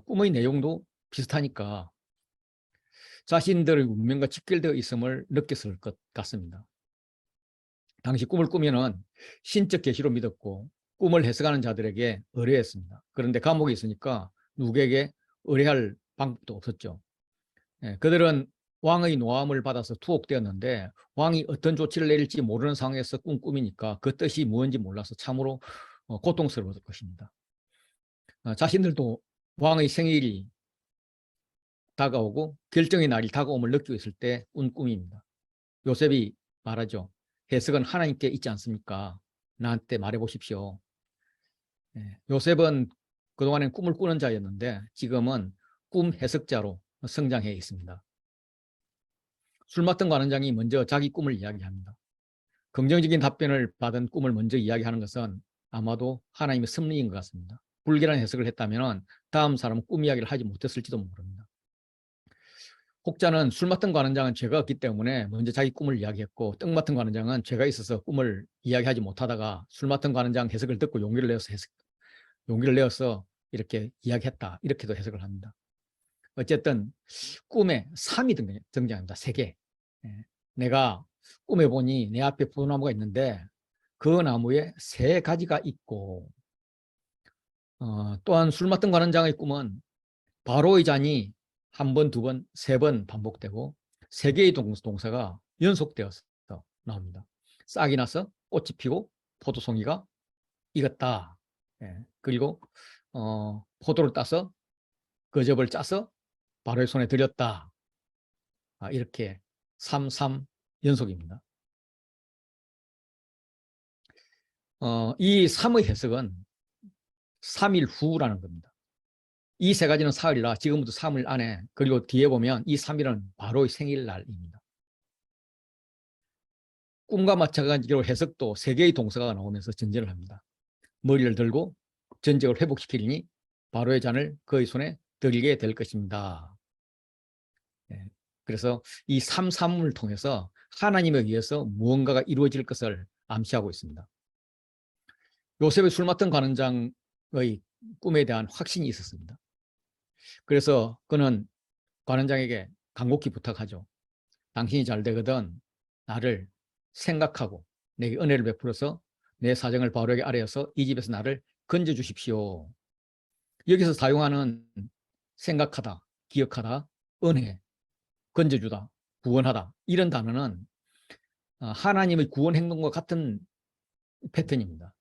꿈의 내용도 비슷하니까 자신들의 운명과 직결되어 있음을 느꼈을 것 같습니다. 당시 꿈을 꾸면은 신적 계시로 믿었고 꿈을 해석하는 자들에게 의뢰했습니다. 그런데 감옥에 있으니까 누구에게 의뢰할 방법도 없었죠. 그들은 왕의 노함을 받아서 투옥되었는데 왕이 어떤 조치를 내릴지 모르는 상황에서 꾼 꿈이니까 그 뜻이 무엇인지 몰라서 참으로 고통스러웠을 것입니다. 자신들도 왕의 생일이 다가오고 결정의 날이 다가옴을 느끼고 있을 때 꾼 꿈입니다. 요셉이 말하죠. 해석은 하나님께 있지 않습니까? 나한테 말해보십시오. 요셉은 그동안엔 꿈을 꾸는 자였는데 지금은 꿈 해석자로 성장해 있습니다. 술 맡은 관원장이 먼저 자기 꿈을 이야기합니다. 긍정적인 답변을 받은 꿈을 먼저 이야기하는 것은 아마도 하나님의 섭리인 것 같습니다. 불길한 해석을 했다면 다음 사람은 꿈 이야기를 하지 못했을지도 모릅니다. 혹자는 술 맡은 관원장은 죄가 없기 때문에 먼저 자기 꿈을 이야기했고 떡 맡은 관원장은 죄가 있어서 꿈을 이야기하지 못하다가 술 맡은 관원장 해석을 듣고 용기를 내어서 이렇게 이야기했다. 이렇게도 해석을 합니다. 어쨌든 꿈에 3이 등장합니다. 3개. 내가 꿈에 보니 내 앞에 포도나무가 있는데 그 나무에 3가지가 있고 또한 술 맡은 관원장의 꿈은 바로의 잔이 1번, 2번, 3번 반복되고 3개의 동사가 연속되어서 나옵니다. 싹이 나서 꽃이 피고 포도송이가 익었다. 그리고 포도를 따서 그 즙을 짜서 바로의 손에 들였다. 이렇게 3, 3 연속입니다. 이 3의 해석은 3일 후라는 겁니다. 이 3가지는 사흘이라 지금부터 3일 안에 그리고 뒤에 보면 이 3일은 바로의 생일날입니다. 꿈과 마찬가지로 해석도 3개의 동사가 나오면서 전제를 합니다. 머리를 들고 전적을 회복시키리니 바로의 잔을 그의 손에 들게 될 것입니다. 그래서 이 3-3을 통해서 하나님에 의해서 무언가가 이루어질 것을 암시하고 있습니다. 요셉의 술 맡은 관원장의 꿈에 대한 확신이 있었습니다. 그래서 그는 관원장에게 간곡히 부탁하죠. 당신이 잘 되거든 나를 생각하고 내게 은혜를 베풀어서 내 사정을 바로에게 아뢰어서 이 집에서 나를 건져 주십시오. 여기서 사용하는 생각하다, 기억하다, 은혜, 건져주다, 구원하다 이런 단어는 하나님의 구원 행동과 같은 패턴입니다.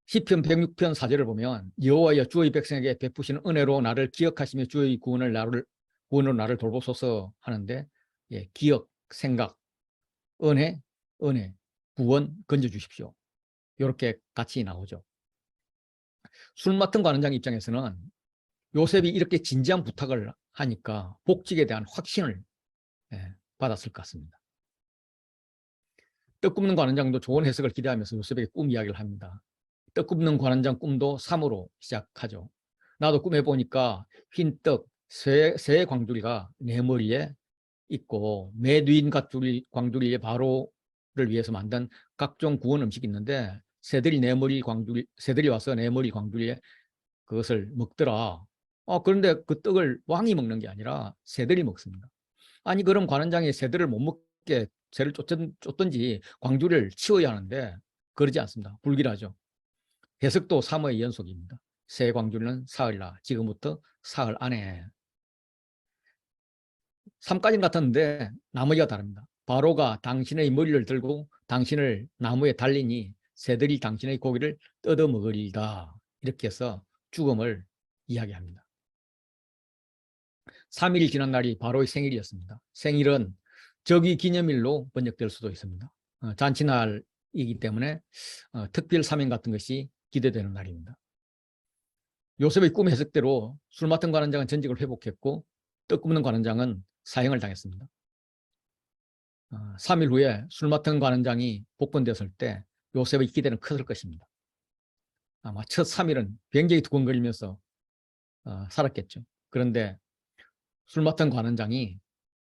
시편 106편 4절을 보면 여호와여 주의 백성에게 베푸시는 은혜로 나를 기억하시며 주의 구원으로 나를 돌보소서 하는데 기억, 생각, 은혜, 구원 건져주십시오. 이렇게 같이 나오죠. 술 맡은 관원장 입장에서는 요셉이 이렇게 진지한 부탁을 하니까 복직에 대한 확신을 받았을 것 같습니다. 떡 굽는 관원장도 좋은 해석을 기대하면서 요셉에게 꿈 이야기를 합니다. 떡 굽는 관원장 꿈도 3으로 시작하죠. 나도 꿈에 보니까 흰 떡, 새 광주리가 내 머리에 있고 매두인 광주리에 바로를 위해서 만든 각종 구운 음식이 있는데 새들이 와서 내 머리 광주리에 그것을 먹더라. 그런데 그 떡을 왕이 먹는 게 아니라 새들이 먹습니다. 아니 그럼 관원장이 새들을 못 먹게 새를 쫓든지 광주리를 치워야 하는데 그러지 않습니다. 불길하죠. 해석도 3의 연속입니다. 새 광주리는 사흘나, 지금부터 사흘 안에. 3까지는 같았는데 나머지가 다릅니다. 바로가 당신의 머리를 들고 당신을 나무에 달리니 새들이 당신의 고기를 뜯어 먹으리다. 이렇게 해서 죽음을 이야기합니다. 3일 지난 날이 바로의 생일이었습니다. 생일은 적위 기념일로 번역될 수도 있습니다. 잔치날이기 때문에 특별 사명 같은 것이 기대되는 날입니다. 요셉의 꿈 해석대로 술 맡은 관원장은 전직을 회복했고 떡 굽는 관원장은 사형을 당했습니다. 3일 후에 술 맡은 관원장이 복권되었을 때 요셉의 기대는 컸을 것입니다. 아마 첫 3일은 굉장히 두근거리면서 살았겠죠. 그런데 술 맡은 관원장이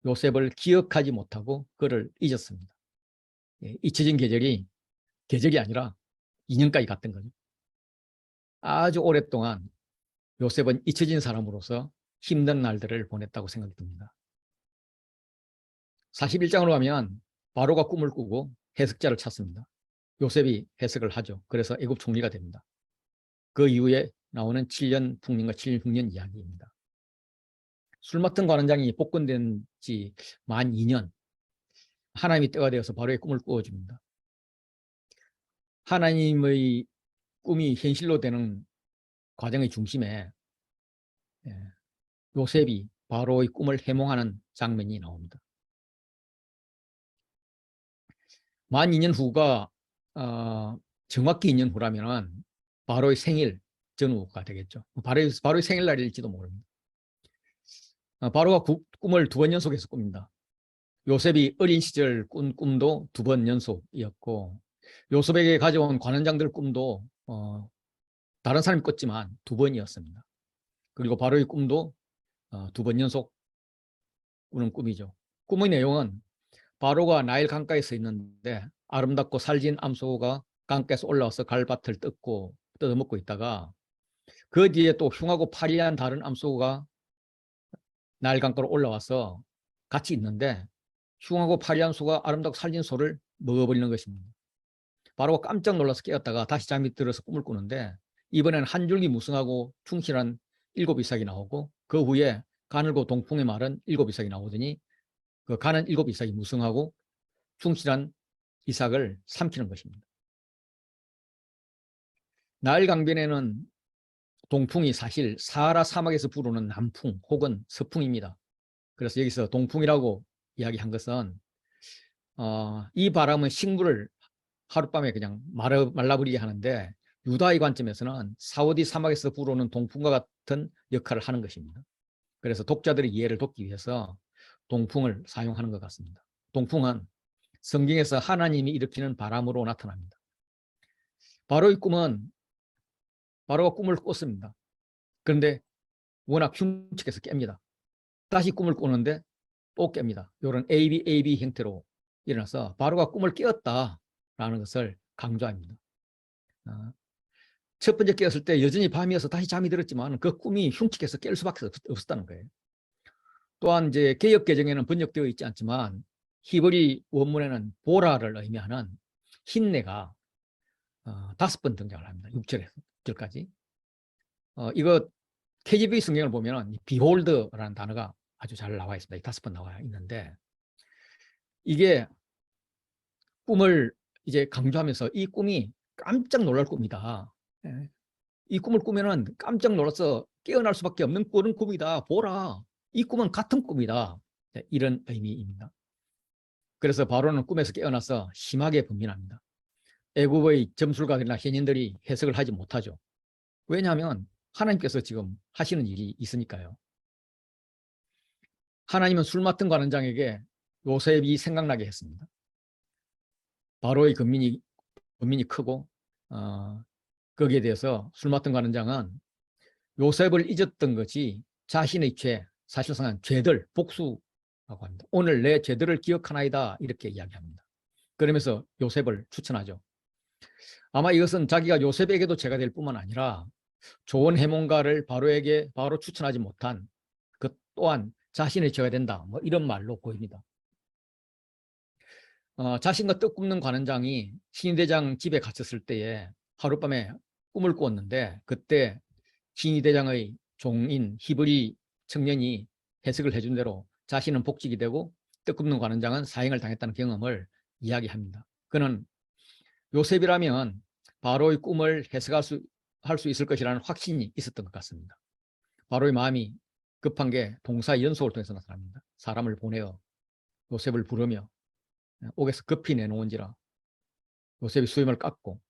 요셉을 기억하지 못하고 그를 잊었습니다. 잊혀진 계절이 아니라 인연까지 갔던 거죠. 아주 오랫동안 요셉은 잊혀진 사람으로서 힘든 날들을 보냈다고 생각이 듭니다. 41장으로 가면 바로가 꿈을 꾸고 해석자를 찾습니다. 요셉이 해석을 하죠. 그래서 애굽 총리가 됩니다. 그 이후에 나오는 7년 풍년과 7년 흉년 이야기입니다. 술 맡은 관원장이 복권된 지 만 2년, 하나님이 때가 되어서 바로의 꿈을 꾸어줍니다. 하나님의 꿈이 현실로 되는 과정의 중심에 요셉이 바로의 꿈을 해몽하는 장면이 나옵니다. 만 2년 후가 정확히 2년 후라면 바로의 생일 전후가 되겠죠. 바로의 생일날일지도 모릅니다. 바로가 꿈을 2번 연속해서 꿉니다. 요셉이 어린 시절 꾼 꿈도 2번 연속이었고 요셉에게 가져온 관원장들 꿈도 다른 사람이 꿨지만 2번이었습니다. 그리고 바로의 꿈도 2번 연속 꾸는 꿈이죠. 꿈의 내용은 바로가 나일 강가에 서 있는데 아름답고 살진 암소가 강가에서 올라와서 갈밭을 뜯어먹고 있다가 그 뒤에 또 흉하고 파리한 다른 암소가 나일 강가로 올라와서 같이 있는데 흉하고 파리한 소가 아름답고 살진 소를 먹어버리는 것입니다. 바로가 깜짝 놀라서 깨었다가 다시 잠이 들어서 꿈을 꾸는데 이번에는 한 줄기 무성하고 충실한 7 이삭이 나오고 그 후에 가늘고 동풍의 말은 7 이삭이 나오더니 그 가는 7 이삭이 무성하고 충실한 이삭을 삼키는 것입니다. 나일 강변에는 동풍이 사실 사하라 사막에서 불어오는 남풍 혹은 서풍입니다. 그래서 여기서 동풍이라고 이야기한 것은 이 바람은 식물을 하룻밤에 그냥 말라버리게 하는데 유다의 관점에서는 사우디 사막에서 불어오는 동풍과 같은 역할을 하는 것입니다. 그래서 독자들의 이해를 돕기 위해서 동풍을 사용하는 것 같습니다. 동풍은 성경에서 하나님이 일으키는 바람으로 나타납니다. 바로의 꿈은 바로가 꿈을 꿨습니다. 그런데 워낙 흉측해서 깹니다. 다시 꿈을 꾸는데 또 깹니다. 이런 AB 형태로 일어나서 바로가 꿈을 깨었다라는 것을 강조합니다. 첫 번째 깨었을 때 여전히 밤이어서 다시 잠이 들었지만 그 꿈이 흉측해서 깰 수밖에 없었다는 거예요. 또한 이제 개역 개정에는 번역되어 있지 않지만 히브리 원문에는 보라를 의미하는 흰내가 5번 등장을 합니다. 6절까지. 이거 KJV 성경을 보면 behold라는 단어가 아주 잘 나와 있습니다. 5번 나와 있는데 이게 꿈을 이제 강조하면서 이 꿈이 깜짝 놀랄 꿈이다. 예. 이 꿈을 꾸면은 깜짝 놀라서 깨어날 수밖에 없는 그런 꿈이다. 보라. 이 꿈은 같은 꿈이다. 네, 이런 의미입니다. 그래서 바로는 꿈에서 깨어나서 심하게 분민합니다. 애굽의 점술가들이나 현인들이 해석을 하지 못하죠. 왜냐하면 하나님께서 지금 하시는 일이 있으니까요. 하나님은 술 맡은 관원장에게 요셉이 생각나게 했습니다. 바로의 근민이 크고 거기에 대해서 술 맡은 관원장은 요셉을 잊었던 것이 자신의 죄, 사실상은 죄들, 복수라고 합니다. 오늘 내 죄들을 기억하나이다 이렇게 이야기합니다. 그러면서 요셉을 추천하죠. 아마 이것은 자기가 요셉에게도 죄가 될 뿐만 아니라 좋은 해몽가를 바로에게 바로 추천하지 못한 그 또한 자신의 죄가 된다. 뭐 이런 말로 보입니다. 자신과 떡 굽는 관원장이 신위대장 집에 갇혔을 때에 하룻밤에 꿈을 꾸었는데 그때 신위대장의 종인 히브리 청년이 해석을 해준 대로 자신은 복직이 되고 떡 굽는 관원장은 사형을 당했다는 경험을 이야기합니다. 그는 요셉이라면 바로의 꿈을 해석할 수 있을 것이라는 확신이 있었던 것 같습니다. 바로의 마음이 급한 게 동사 연속을 통해서 나타납니다. 사람을 보내어 요셉을 부르며 옥에서 급히 내놓은지라 요셉이 수염을 깎고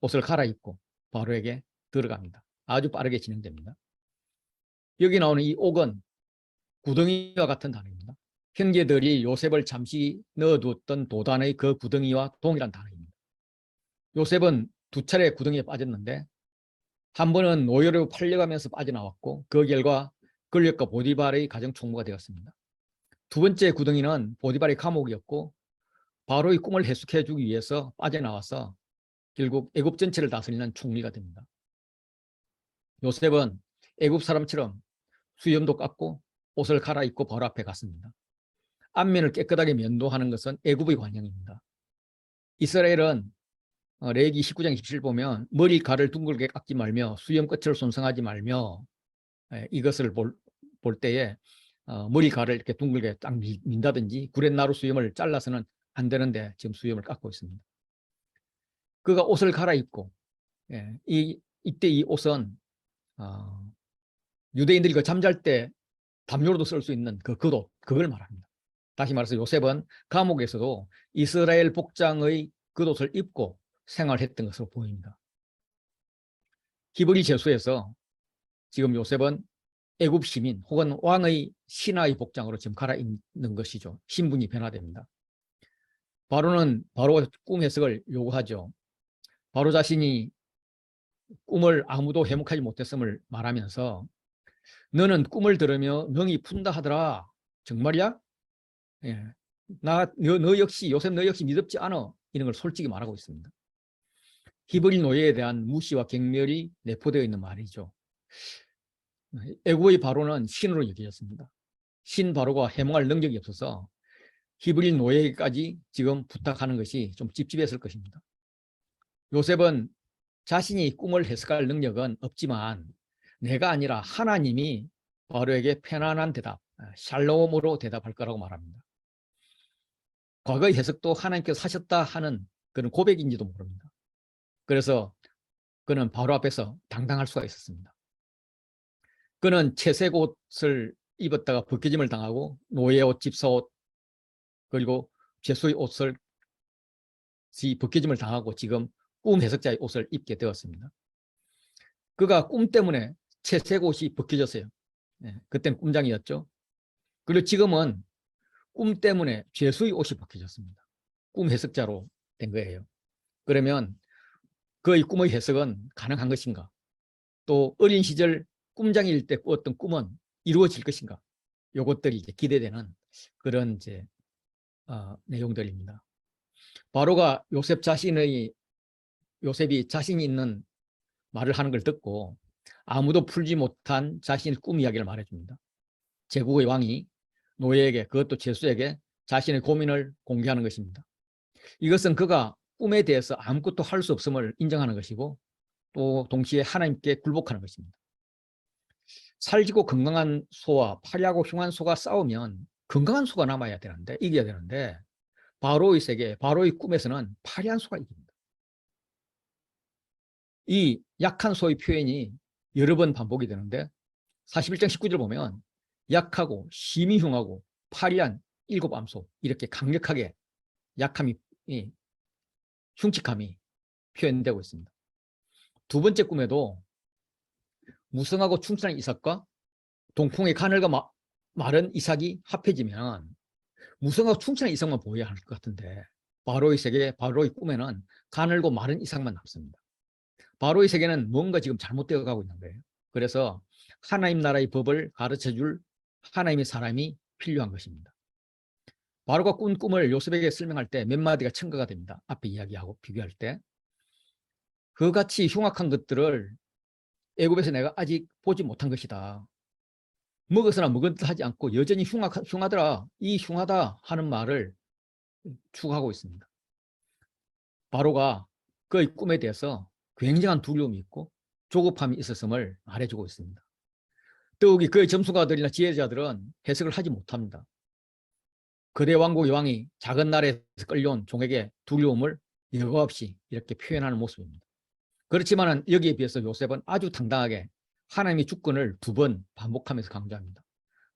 옷을 갈아입고 바로에게 들어갑니다. 아주 빠르게 진행됩니다. 여기 나오는 이 옥은 구덩이와 같은 단어입니다. 형제들이 요셉을 잠시 넣어두었던 도단의 그 구덩이와 동일한 단어입니다. 요셉은 2차례 구덩이에 빠졌는데 한 번은 노예로 팔려가면서 빠져나왔고 그 결과 권력과 보디발의 가정 총무가 되었습니다. 2번째 구덩이는 보디발의 감옥이었고 바로의 꿈을 해석해 주기 위해서 빠져나와서 결국 애굽 전체를 다스리는 총리가 됩니다. 요셉은 애굽 사람처럼 수염도 깎고 옷을 갈아입고 바로 앞에 갔습니다. 안면을 깨끗하게 면도하는 것은 애굽의 관행입니다. 이스라엘은 레위기 19장 27 보면 머리카락을 둥글게 깎지 말며 수염 끝을 손상하지 말며 이것을 볼 때에 머리카락을 이렇게 둥글게 딱 민다든지 구렛나루 수염을 잘라서는 안 되는데 지금 수염을 깎고 있습니다. 그가 옷을 갈아입고 이때 이 옷은 유대인들이 그 잠잘 때 담요로도 쓸 수 있는 그 겉옷 그걸 말합니다. 다시 말해서 요셉은 감옥에서도 이스라엘 복장의 겉옷을 입고 생활했던 것으로 보입니다. 히브리 제수에서 지금 요셉은 애굽 시민 혹은 왕의 신하의 복장으로 지금 갈아입는 것이죠. 신분이 변화됩니다. 바로는 바로 꿈 해석을 요구하죠. 바로 자신이 꿈을 아무도 해몽하지 못했음을 말하면서 너는 꿈을 들으며 명이 푼다 하더라. 정말이야? 예. 너 역시 요셉 너 역시 믿음지 않아. 이런 걸 솔직히 말하고 있습니다. 히브리 노예에 대한 무시와 경멸이 내포되어 있는 말이죠. 애굽의 바로는 신으로 여겨졌습니다. 신 바로가 해몽할 능력이 없어서 히브리 노예까지 지금 부탁하는 것이 좀 찝찝했을 것입니다. 요셉은 자신이 꿈을 해석할 능력은 없지만 내가 아니라 하나님이 바로에게 편안한 대답, 샬롬으로 대답할 거라고 말합니다. 과거의 해석도 하나님께서 하셨다 하는 그런 고백인지도 모릅니다. 그래서 그는 바로 앞에서 당당할 수가 있었습니다. 그는 채색 옷을 입었다가 벗겨짐을 당하고 노예 옷, 집사 옷, 그리고 죄수의 옷을 벗겨짐을 당하고 지금 꿈 해석자의 옷을 입게 되었습니다. 그가 꿈 때문에 채색 옷이 벗겨졌어요. 그때는 꿈장이었죠. 그리고 지금은 꿈 때문에 죄수의 옷이 벗겨졌습니다. 꿈 해석자로 된 거예요. 그러면 그의 꿈의 해석은 가능한 것인가? 또 어린 시절 꿈장일 때 꾸었던 꿈은 이루어질 것인가? 이것들이 이제 기대되는 그런 이제 내용들입니다. 바로가 요셉이 자신이 있는 말을 하는 걸 듣고 아무도 풀지 못한 자신의 꿈 이야기를 말해줍니다. 제국의 왕이 노예에게 그것도 죄수에게 자신의 고민을 공개하는 것입니다. 이것은 그가 꿈에 대해서 아무것도 할 수 없음을 인정하는 것이고 또 동시에 하나님께 굴복하는 것입니다. 살지고 건강한 소와 파리하고 흉한 소가 싸우면 건강한 소가 남아야 되는데 이겨야 되는데 바로의 세계, 바로의 꿈에서는 파리한 소가 이깁니다. 이 약한 소의 표현이 여러 번 반복이 되는데 41장 19절 보면 약하고 심히 흉하고 파리한 7암소 이렇게 강력하게 약함이 흉측함이 표현되고 있습니다. 두 번째 꿈에도 무성하고 충실한 이삭과 동풍의 가늘과 마른 이삭이 합해지면 무성하고 충실한 이삭만 보여야 할 것 같은데 바로의 세계, 바로의 꿈에는 가늘고 마른 이삭만 남습니다. 바로의 세계는 뭔가 지금 잘못되어 가고 있는 거예요. 그래서 하나님 나라의 법을 가르쳐줄 하나님의 사람이 필요한 것입니다. 바로가 꾼 꿈을 요셉에게 설명할 때 몇 마디가 첨가가 됩니다. 앞에 이야기하고 비교할 때. 그같이 흉악한 것들을 애굽에서 내가 아직 보지 못한 것이다. 먹어서나 먹은 듯 하지 않고 여전히 흉하더라. 이 흉하다 하는 말을 추구하고 있습니다. 바로가 그의 꿈에 대해서 굉장한 두려움이 있고 조급함이 있었음을 말해주고 있습니다. 더욱이 그의 점수가들이나 지혜자들은 해석을 하지 못합니다. 거대 왕국의 왕이 작은 나라에서 끌려온 종에게 두려움을 여과 없이 이렇게 표현하는 모습입니다. 그렇지만 여기에 비해서 요셉은 아주 당당하게 하나님의 주권을 2번 반복하면서 강조합니다.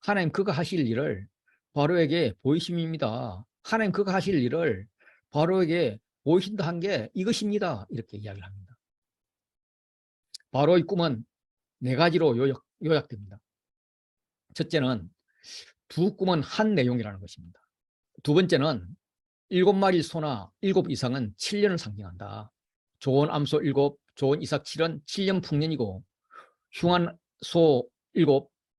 하나님 그가 하실 일을 바로에게 보이심입니다. 하나님 그가 하실 일을 바로에게 보이신다 한 게 이것입니다. 이렇게 이야기를 합니다. 바로의 꿈은 4가지로 요약됩니다. 첫째는 두 꿈은 한 내용이라는 것입니다. 두 번째는 7마리 소나 7 이상은 7년을 상징한다. 좋은 암소 7, 좋은 이삭 7은 7년 풍년이고 흉한 소 7,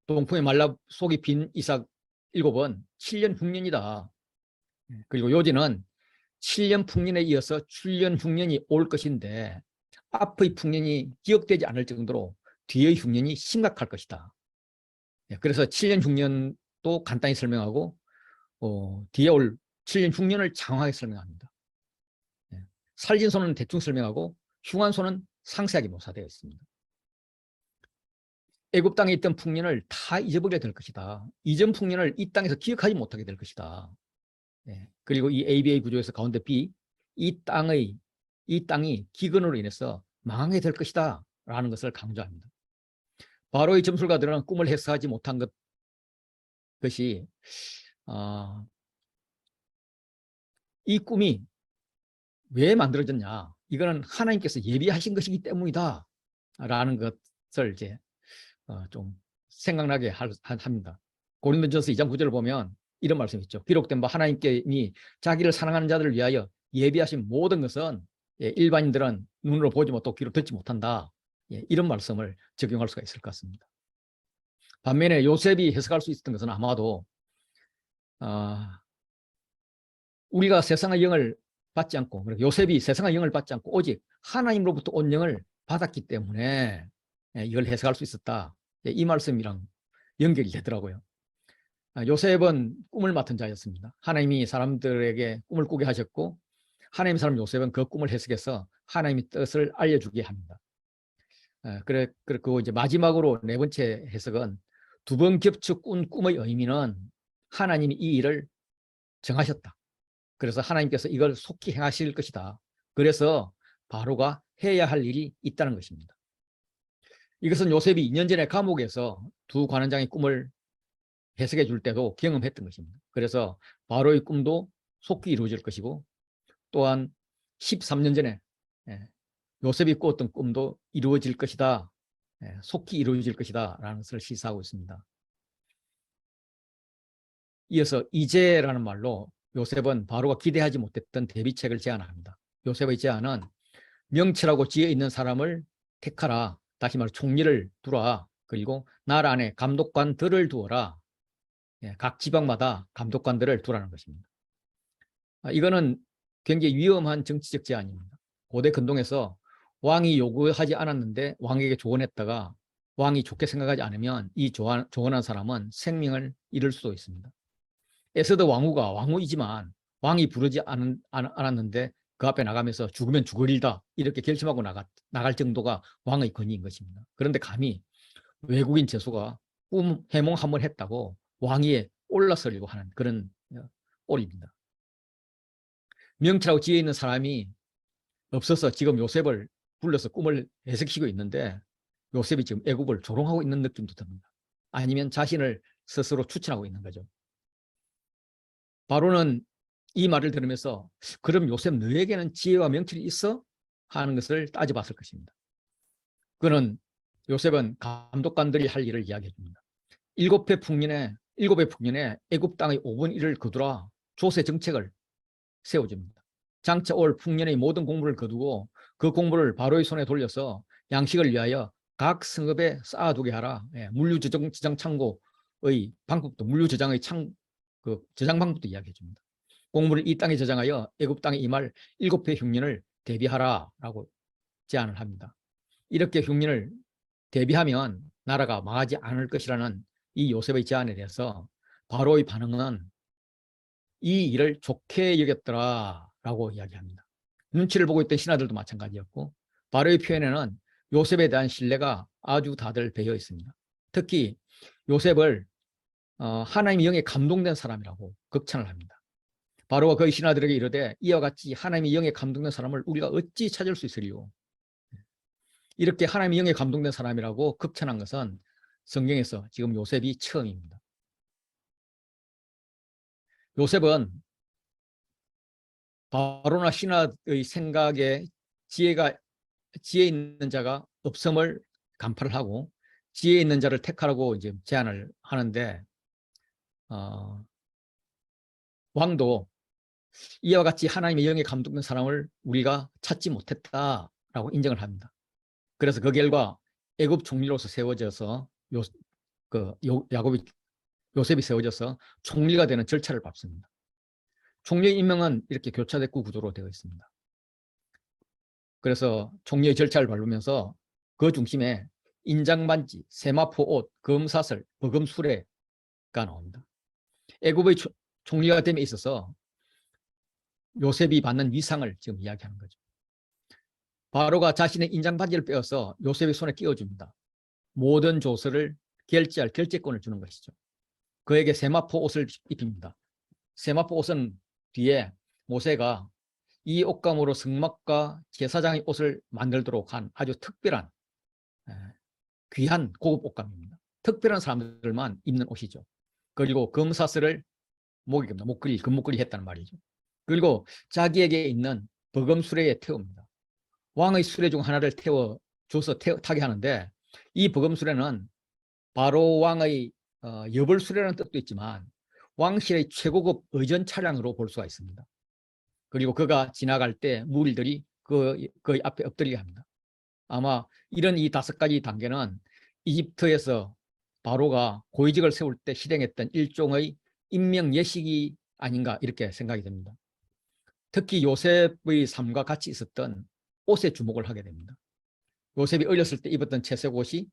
동풍에 말라 속이 빈 이삭 7은 7년 흉년이다. 그리고 요지는 7년 풍년에 이어서 7년 흉년이 올 것인데 앞의 풍년이 기억되지 않을 정도로 뒤의 흉년이 심각할 것이다. 그래서 7년 흉년도 간단히 설명하고 뒤에 올 7년 흉년을 장황하게 설명합니다. 살진 소는 대충 설명하고 흉한 소는 상세하게 묘사되어 있습니다. 애굽 땅에 있던 풍년을 다 잊어버려야 될 것이다. 이전 풍년을 이 땅에서 기억하지 못하게 될 것이다. 그리고 이 ABA 구조에서 가운데 B, 이 땅이 기근으로 인해서 망하게 될 것이다 라는 것을 강조합니다. 바로의 점술가들은 꿈을 해석하지 못한 것이 이 꿈이 왜 만들어졌냐, 이거는 하나님께서 예비하신 것이기 때문이다 라는 것을 이제 좀 생각나게 합니다. 고린도전서 2장 9절을 보면 이런 말씀이 있죠. 기록된 바 하나님께 자기를 사랑하는 자들을 위하여 예비하신 모든 것은 일반인들은 눈으로 보지 못하고 귀로 듣지 못한다. 이런 말씀을 적용할 수가 있을 것 같습니다. 반면에 요셉이 해석할 수 있었던 것은 아마도 우리가 세상의 영을 받지 않고, 요셉이 세상의 영을 받지 않고 오직 하나님으로부터 온 영을 받았기 때문에 이걸 해석할 수 있었다. 이 말씀이랑 연결이 되더라고요. 요셉은 꿈을 맡은 자였습니다. 하나님이 사람들에게 꿈을 꾸게 하셨고 하나님의 사람 요셉은 그 꿈을 해석해서 하나님의 뜻을 알려주게 합니다. 그리고 이제 마지막으로 4번째 해석은 2번 겹쳐 꾼 꿈의 의미는 하나님이 이 일을 정하셨다. 그래서 하나님께서 이걸 속히 행하실 것이다. 그래서 바로가 해야 할 일이 있다는 것입니다. 이것은 요셉이 2년 전에 감옥에서 2 관원장의 꿈을 해석해 줄 때도 경험했던 것입니다. 그래서 바로의 꿈도 속히 이루어질 것이고 또한 13년 전에 요셉이 꾸었던 꿈도 이루어질 것이다. 속히 이루어질 것이다 라는 것을 시사하고 있습니다. 이어서 이제라는 말로 요셉은 바로가 기대하지 못했던 대비책을 제안합니다. 요셉의 제안은 명철하고 지혜 있는 사람을 택하라. 다시 말해 총리를 두라. 그리고 나라 안에 감독관들을 두어라. 각 지방마다 감독관들을 두라는 것입니다. 이거는 굉장히 위험한 정치적 제안입니다. 고대 근동에서 왕이 요구하지 않았는데 왕에게 조언했다가 왕이 좋게 생각하지 않으면 이 조언한 사람은 생명을 잃을 수도 있습니다. 에스더 왕후가 왕후이지만 왕이 부르지 않았는데 그 앞에 나가면서 죽으면 죽으리다 이렇게 결심하고 나갈 정도가 왕의 권위인 것입니다. 그런데 감히 외국인 죄수가 해몽 한번 했다고 왕위에 올라서려고 하는 그런 꼴입니다. 명철하고 지혜 있는 사람이 없어서 지금 요셉을 불러서 꿈을 해석시키고 있는데 요셉이 지금 애굽을 조롱하고 있는 느낌도 듭니다. 아니면 자신을 스스로 추천하고 있는 거죠. 바로는 이 말을 들으면서 그럼 요셉 너에게는 지혜와 명철이 있어? 하는 것을 따져봤을 것입니다. 그는 요셉은 감독관들이 할 일을 이야기해 줍니다. 일곱의 풍년에 애굽 땅의 5분의 1을 거두라 조세 정책을 세워줍니다. 장차 올 풍년의 모든 공부를 거두고 그 공부를 바로의 손에 돌려서 양식을 위하여 각 성읍에 쌓아두게 하라. 물류저장 창고의 방법도 물류저장의 저장 방법도 이야기해 줍니다. 공물을 이 땅에 저장하여 애굽 땅에 임할 7회 흉년을 대비하라라고 제안을 합니다. 이렇게 흉년을 대비하면 나라가 망하지 않을 것이라는 이 요셉의 제안에 대해서 바로의 반응은 이 일을 좋게 여겼더라라고 이야기합니다. 눈치를 보고 있던 신하들도 마찬가지였고 바로의 표현에는 요셉에 대한 신뢰가 아주 다들 배어 있습니다. 특히 요셉을 하나님의 영에 감동된 사람이라고 극찬을 합니다. 바로가 그의 신하들에게 이르되 이와 같이 하나님의 영에 감동된 사람을 우리가 어찌 찾을 수 있으리요. 이렇게 하나님의 영에 감동된 사람이라고 극찬한 것은 성경에서 지금 요셉이 처음입니다. 요셉은 바로나 신하의 생각에 지혜 있는 자가 없음을 간파를 하고 지혜 있는 자를 택하라고 이제 제안을 하는데 왕도 이와 같이 하나님의 영에 감동된 사람을 우리가 찾지 못했다라고 인정을 합니다. 그래서 그 결과 애굽 총리로서 세워져서 요셉이 세워져서 총리가 되는 절차를 밟습니다. 총리의 임명은 이렇게 교차대꾸 구조로 되어 있습니다. 그래서 총리의 절차를 밟으면서 그 중심에 인장반지, 세마포 옷, 검사슬, 버금수레가 나옵니다. 애굽의 총리가 됨에 있어서 요셉이 받는 위상을 지금 이야기하는 거죠. 바로가 자신의 인장반지를 빼어서 요셉의 손에 끼워줍니다. 모든 조서를 결제할 결제권을 주는 것이죠. 그에게 세마포 옷을 입힙니다. 세마포 옷은 뒤에 모세가 이 옷감으로 성막과 제사장의 옷을 만들도록 한 아주 특별한 귀한 고급 옷감입니다. 특별한 사람들만 입는 옷이죠. 그리고 금사슬을 목에 깁니다. 금목걸이 했다는 말이죠. 그리고 자기에게 있는 버금 수레에 태웁니다. 왕의 수레 중 하나를 태워줘서 타게 하는데 이 버금 수레는 바로 왕의 여벌 수레라는 뜻도 있지만 왕실의 최고급 의전 차량으로 볼 수가 있습니다. 그리고 그가 지나갈 때 무리들이 그의 앞에 엎드리게 합니다. 아마 이런 이 5가지 단계는 이집트에서 바로가 고위직을 세울 때 실행했던 일종의 임명 예식이 아닌가 이렇게 생각이 됩니다. 특히 요셉의 삶과 같이 있었던 옷에 주목을 하게 됩니다. 요셉이 어렸을 때 입었던 채색 옷이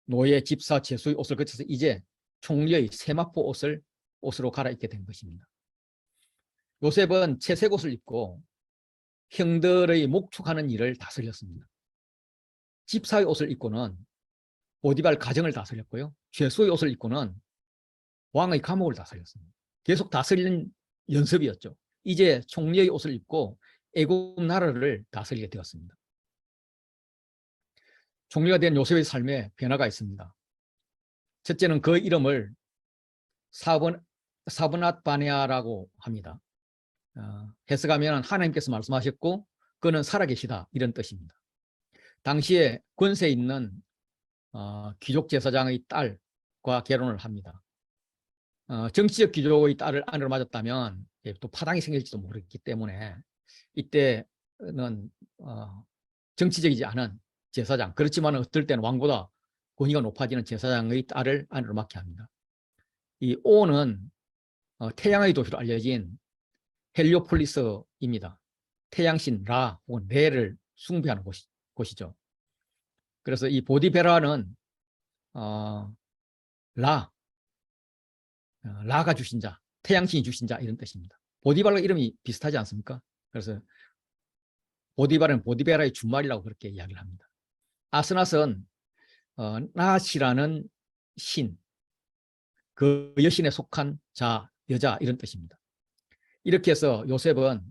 노예, 집사, 제수의 옷을 거쳐서 이제 총리의 세마포 옷으로 갈아입게 된 것입니다. 요셉은 채색 옷을 입고 형들의 목축하는 일을 다스렸습니다. 집사의 옷을 입고는 보디발 가정을 다스렸고요. 죄수의 옷을 입고는 왕의 감옥을 다스렸습니다. 계속 다스리는 연습이었죠. 이제 총리의 옷을 입고 애굽 나라를 다스리게 되었습니다. 총리가 된 요셉의 삶에 변화가 있습니다. 첫째는 그 이름을 사브낫 바네아라고 합니다. 해석하면 하나님께서 말씀하셨고 그는 살아계시다 이런 뜻입니다. 당시에 권세 있는 귀족 제사장의 딸과 결혼을 합니다. 정치적 귀족의 딸을 아내로 맞았다면 또 파당이 생길지도 모르기 때문에 이때는 정치적이지 않은 제사장, 그렇지만 어떨 때는 왕보다 권위가 높아지는 제사장의 딸을 아내로 맡게 합니다. 이 오는 태양의 도시로 알려진 헬리오폴리스입니다. 태양신 라 혹은 레를 숭배하는 곳이죠. 그래서 이 보디베라는 라가 주신 자, 태양신이 주신 자 이런 뜻입니다. 보디발과 이름이 비슷하지 않습니까? 그래서 보디발은 보디베라의 준말이라고 그렇게 이야기를 합니다. 아스낫은 나시라는 신, 그 여신에 속한 자, 여자 이런 뜻입니다. 이렇게 해서 요셉은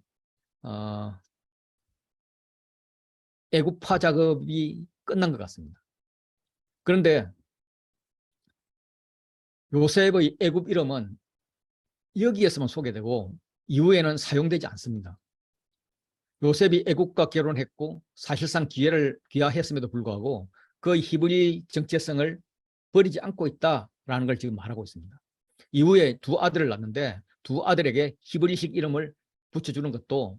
애굽파 작업이 끝난 것 같습니다. 그런데 요셉의 애굽 이름은 여기에서만 소개되고 이후에는 사용되지 않습니다. 요셉이 애국과 결혼했고 사실상 기회를 귀화했음에도 불구하고 그 히브리 정체성을 버리지 않고 있다라는 걸 지금 말하고 있습니다. 이후에 두 아들을 낳는데 두 아들에게 히브리식 이름을 붙여주는 것도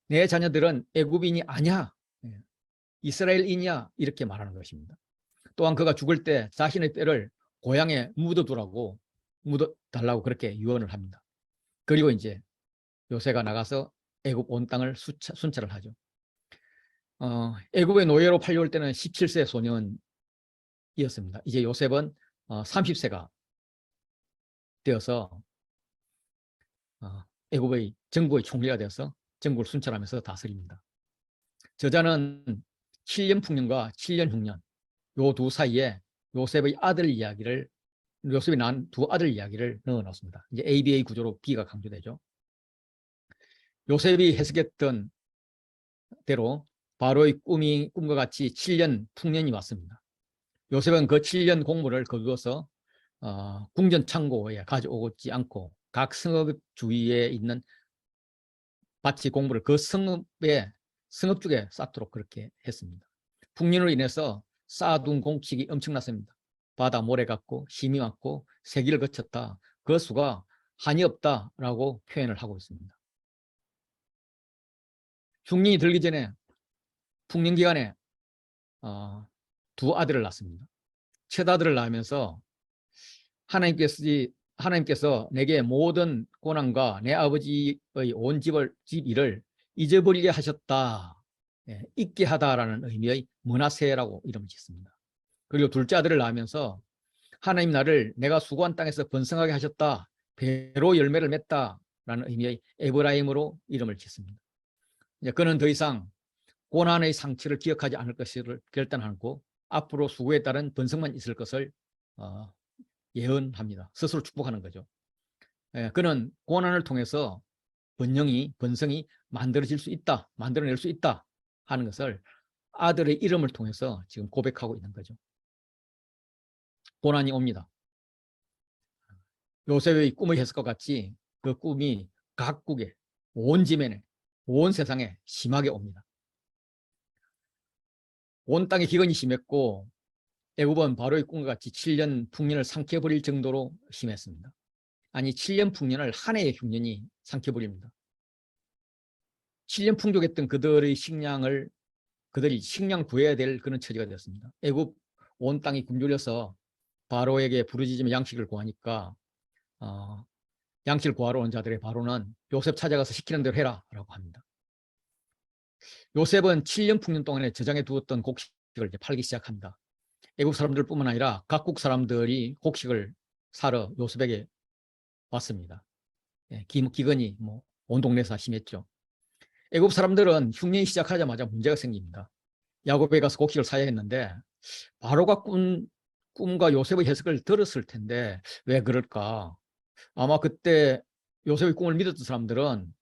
내 자녀들은 애굽인이 아니야, 이스라엘인이야 이렇게 말하는 것입니다. 또한 그가 죽을 때 자신의 뼈를 고향에 묻어달라고 그렇게 유언을 합니다. 그리고 이제 요새가 나가서 애굽 온 땅을 순찰을 하죠. 애굽의 노예로 팔려올 때는 17세 소년이었습니다. 이제 요셉은 30세가 되어서 애굽의 정부의 총리가 되어서 정부를 순찰하면서 다스립니다. 저자는 7년 풍년과 7년 흉년 요 두 사이에 요셉의 아들 이야기를 요셉이 낳은 두 아들 이야기를 넣어놨습니다. 이제 ABA 구조로 B가 강조되죠. 요셉이 해석했던 대로 바로의 꿈과 같이 7년 풍년이 왔습니다. 요셉은 그 7년 공물을 거두어서 궁전 창고에 가져오지 않고 각 성읍 주위에 있는 밭이 공물을 그 성읍 쪽에 쌓도록 그렇게 했습니다. 풍년으로 인해서 쌓아둔 공칙이 엄청났습니다. 바다 모래 같고 힘이 많고 세기를 거쳤다. 그 수가 한이 없다라고 표현을 하고 있습니다. 흉년이 들기 전에 풍년 기간에 두 아들을 낳습니다. 첫 아들을 낳으면서 하나님께서 내게 모든 고난과 내 아버지의 온 집 일을 잊어버리게 하셨다. 잊게 하다라는 의미의 머나세라고 이름을 짓습니다. 그리고 둘째 아들을 낳으면서 하나님 나를 내가 수고한 땅에서 번성하게 하셨다. 배로 열매를 맺다라는 의미의 에브라임으로 이름을 짓습니다. 이제 그는 더 이상 고난의 상처를 기억하지 않을 것을 결단하고 앞으로 수고에 따른 번성만 있을 것을 예언합니다. 스스로 축복하는 거죠. 그는 고난을 통해서 번성이 만들어질 수 있다, 만들어낼 수 있다 하는 것을 아들의 이름을 통해서 지금 고백하고 있는 거죠. 고난이 옵니다. 요셉의 꿈의 해석과 같이 그 꿈이 각국에, 온 지면에, 온 세상에 심하게 옵니다. 온 땅에 기근이 심했고 애굽은 바로의 꿈과 같이 7년 풍년을 삼켜버릴 정도로 심했습니다. 아니 7년 풍년을 한 해의 흉년이 삼켜버립니다. 7년 풍족했던 그들이 식량 구해야 될 그런 처지가 되었습니다. 애굽 온 땅이 굶주려서 바로에게 부르짖으며 양식을 구하니까 양식을 구하러 온 자들의 바로는 요셉 찾아가서 시키는 대로 해라 라고 합니다. 요셉은 7년 풍년 동안에 저장해 두었던 곡식을 이제 팔기 시작합니다. 애국 사람들뿐만 아니라 각국 사람들이 곡식을 사러 요셉에게 왔습니다. 기근이 온 동네에서 심했죠. 애국 사람들은 흉년이 시작하자마자 문제가 생깁니다. 야곱에 가서 곡식을 사야 했는데 바로가 꿈과 요셉의 해석을 들었을 텐데 왜 그럴까? 아마 그때 요셉의 꿈을 믿었던 사람들은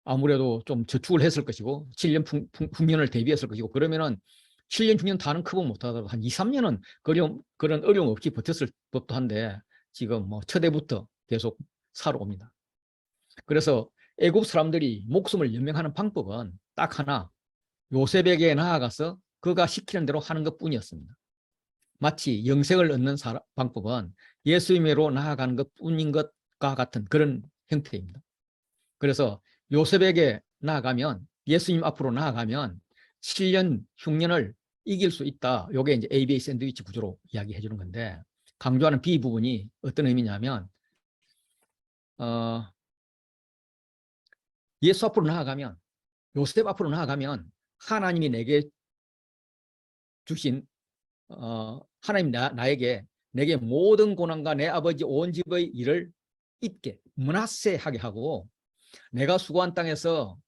아무래도 좀 저축을 했을 것이고 7년 풍년을 대비했을 것이고 그러면은 7년, 6년 다는 크고 못하더라도 한 2, 3년은 그런 어려움 없이 버텼을 법도 한데 지금 첫 해부터 계속 사러 옵니다. 그래서 애굽 사람들이 목숨을 연명하는 방법은 딱 하나, 요셉에게 나아가서 그가 시키는 대로 하는 것뿐이었습니다. 마치 영생을 얻는 방법은 예수님으로 나아가는 것뿐인 것과 같은 그런 형태입니다. 그래서 요셉에게 나아가면 예수님 앞으로 나아가면 7년 흉년을 이길 수 있다. 이게 이제 ABA 샌드위치 구조로 이야기해 주는 건데 강조하는 B 부분이 어떤 의미냐면 예수 앞으로 나아가면 요셉 앞으로 나아가면 하나님이 내게 주신 하나님 나에게 내게 모든 고난과 내 아버지 온 집의 일을 잊게 므낫세하게 하고 내가 수고한 땅에서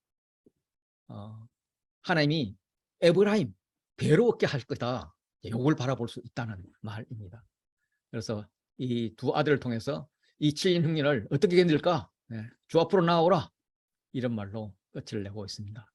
하나님이 에브라임 괴롭게 할 거다. 이걸 바라볼 수 있다는 말입니다. 그래서 이 두 아들을 통해서 이 7인 흉년을 어떻게 견딜까? 주 앞으로 나오라. 이런 말로 끝을 내고 있습니다.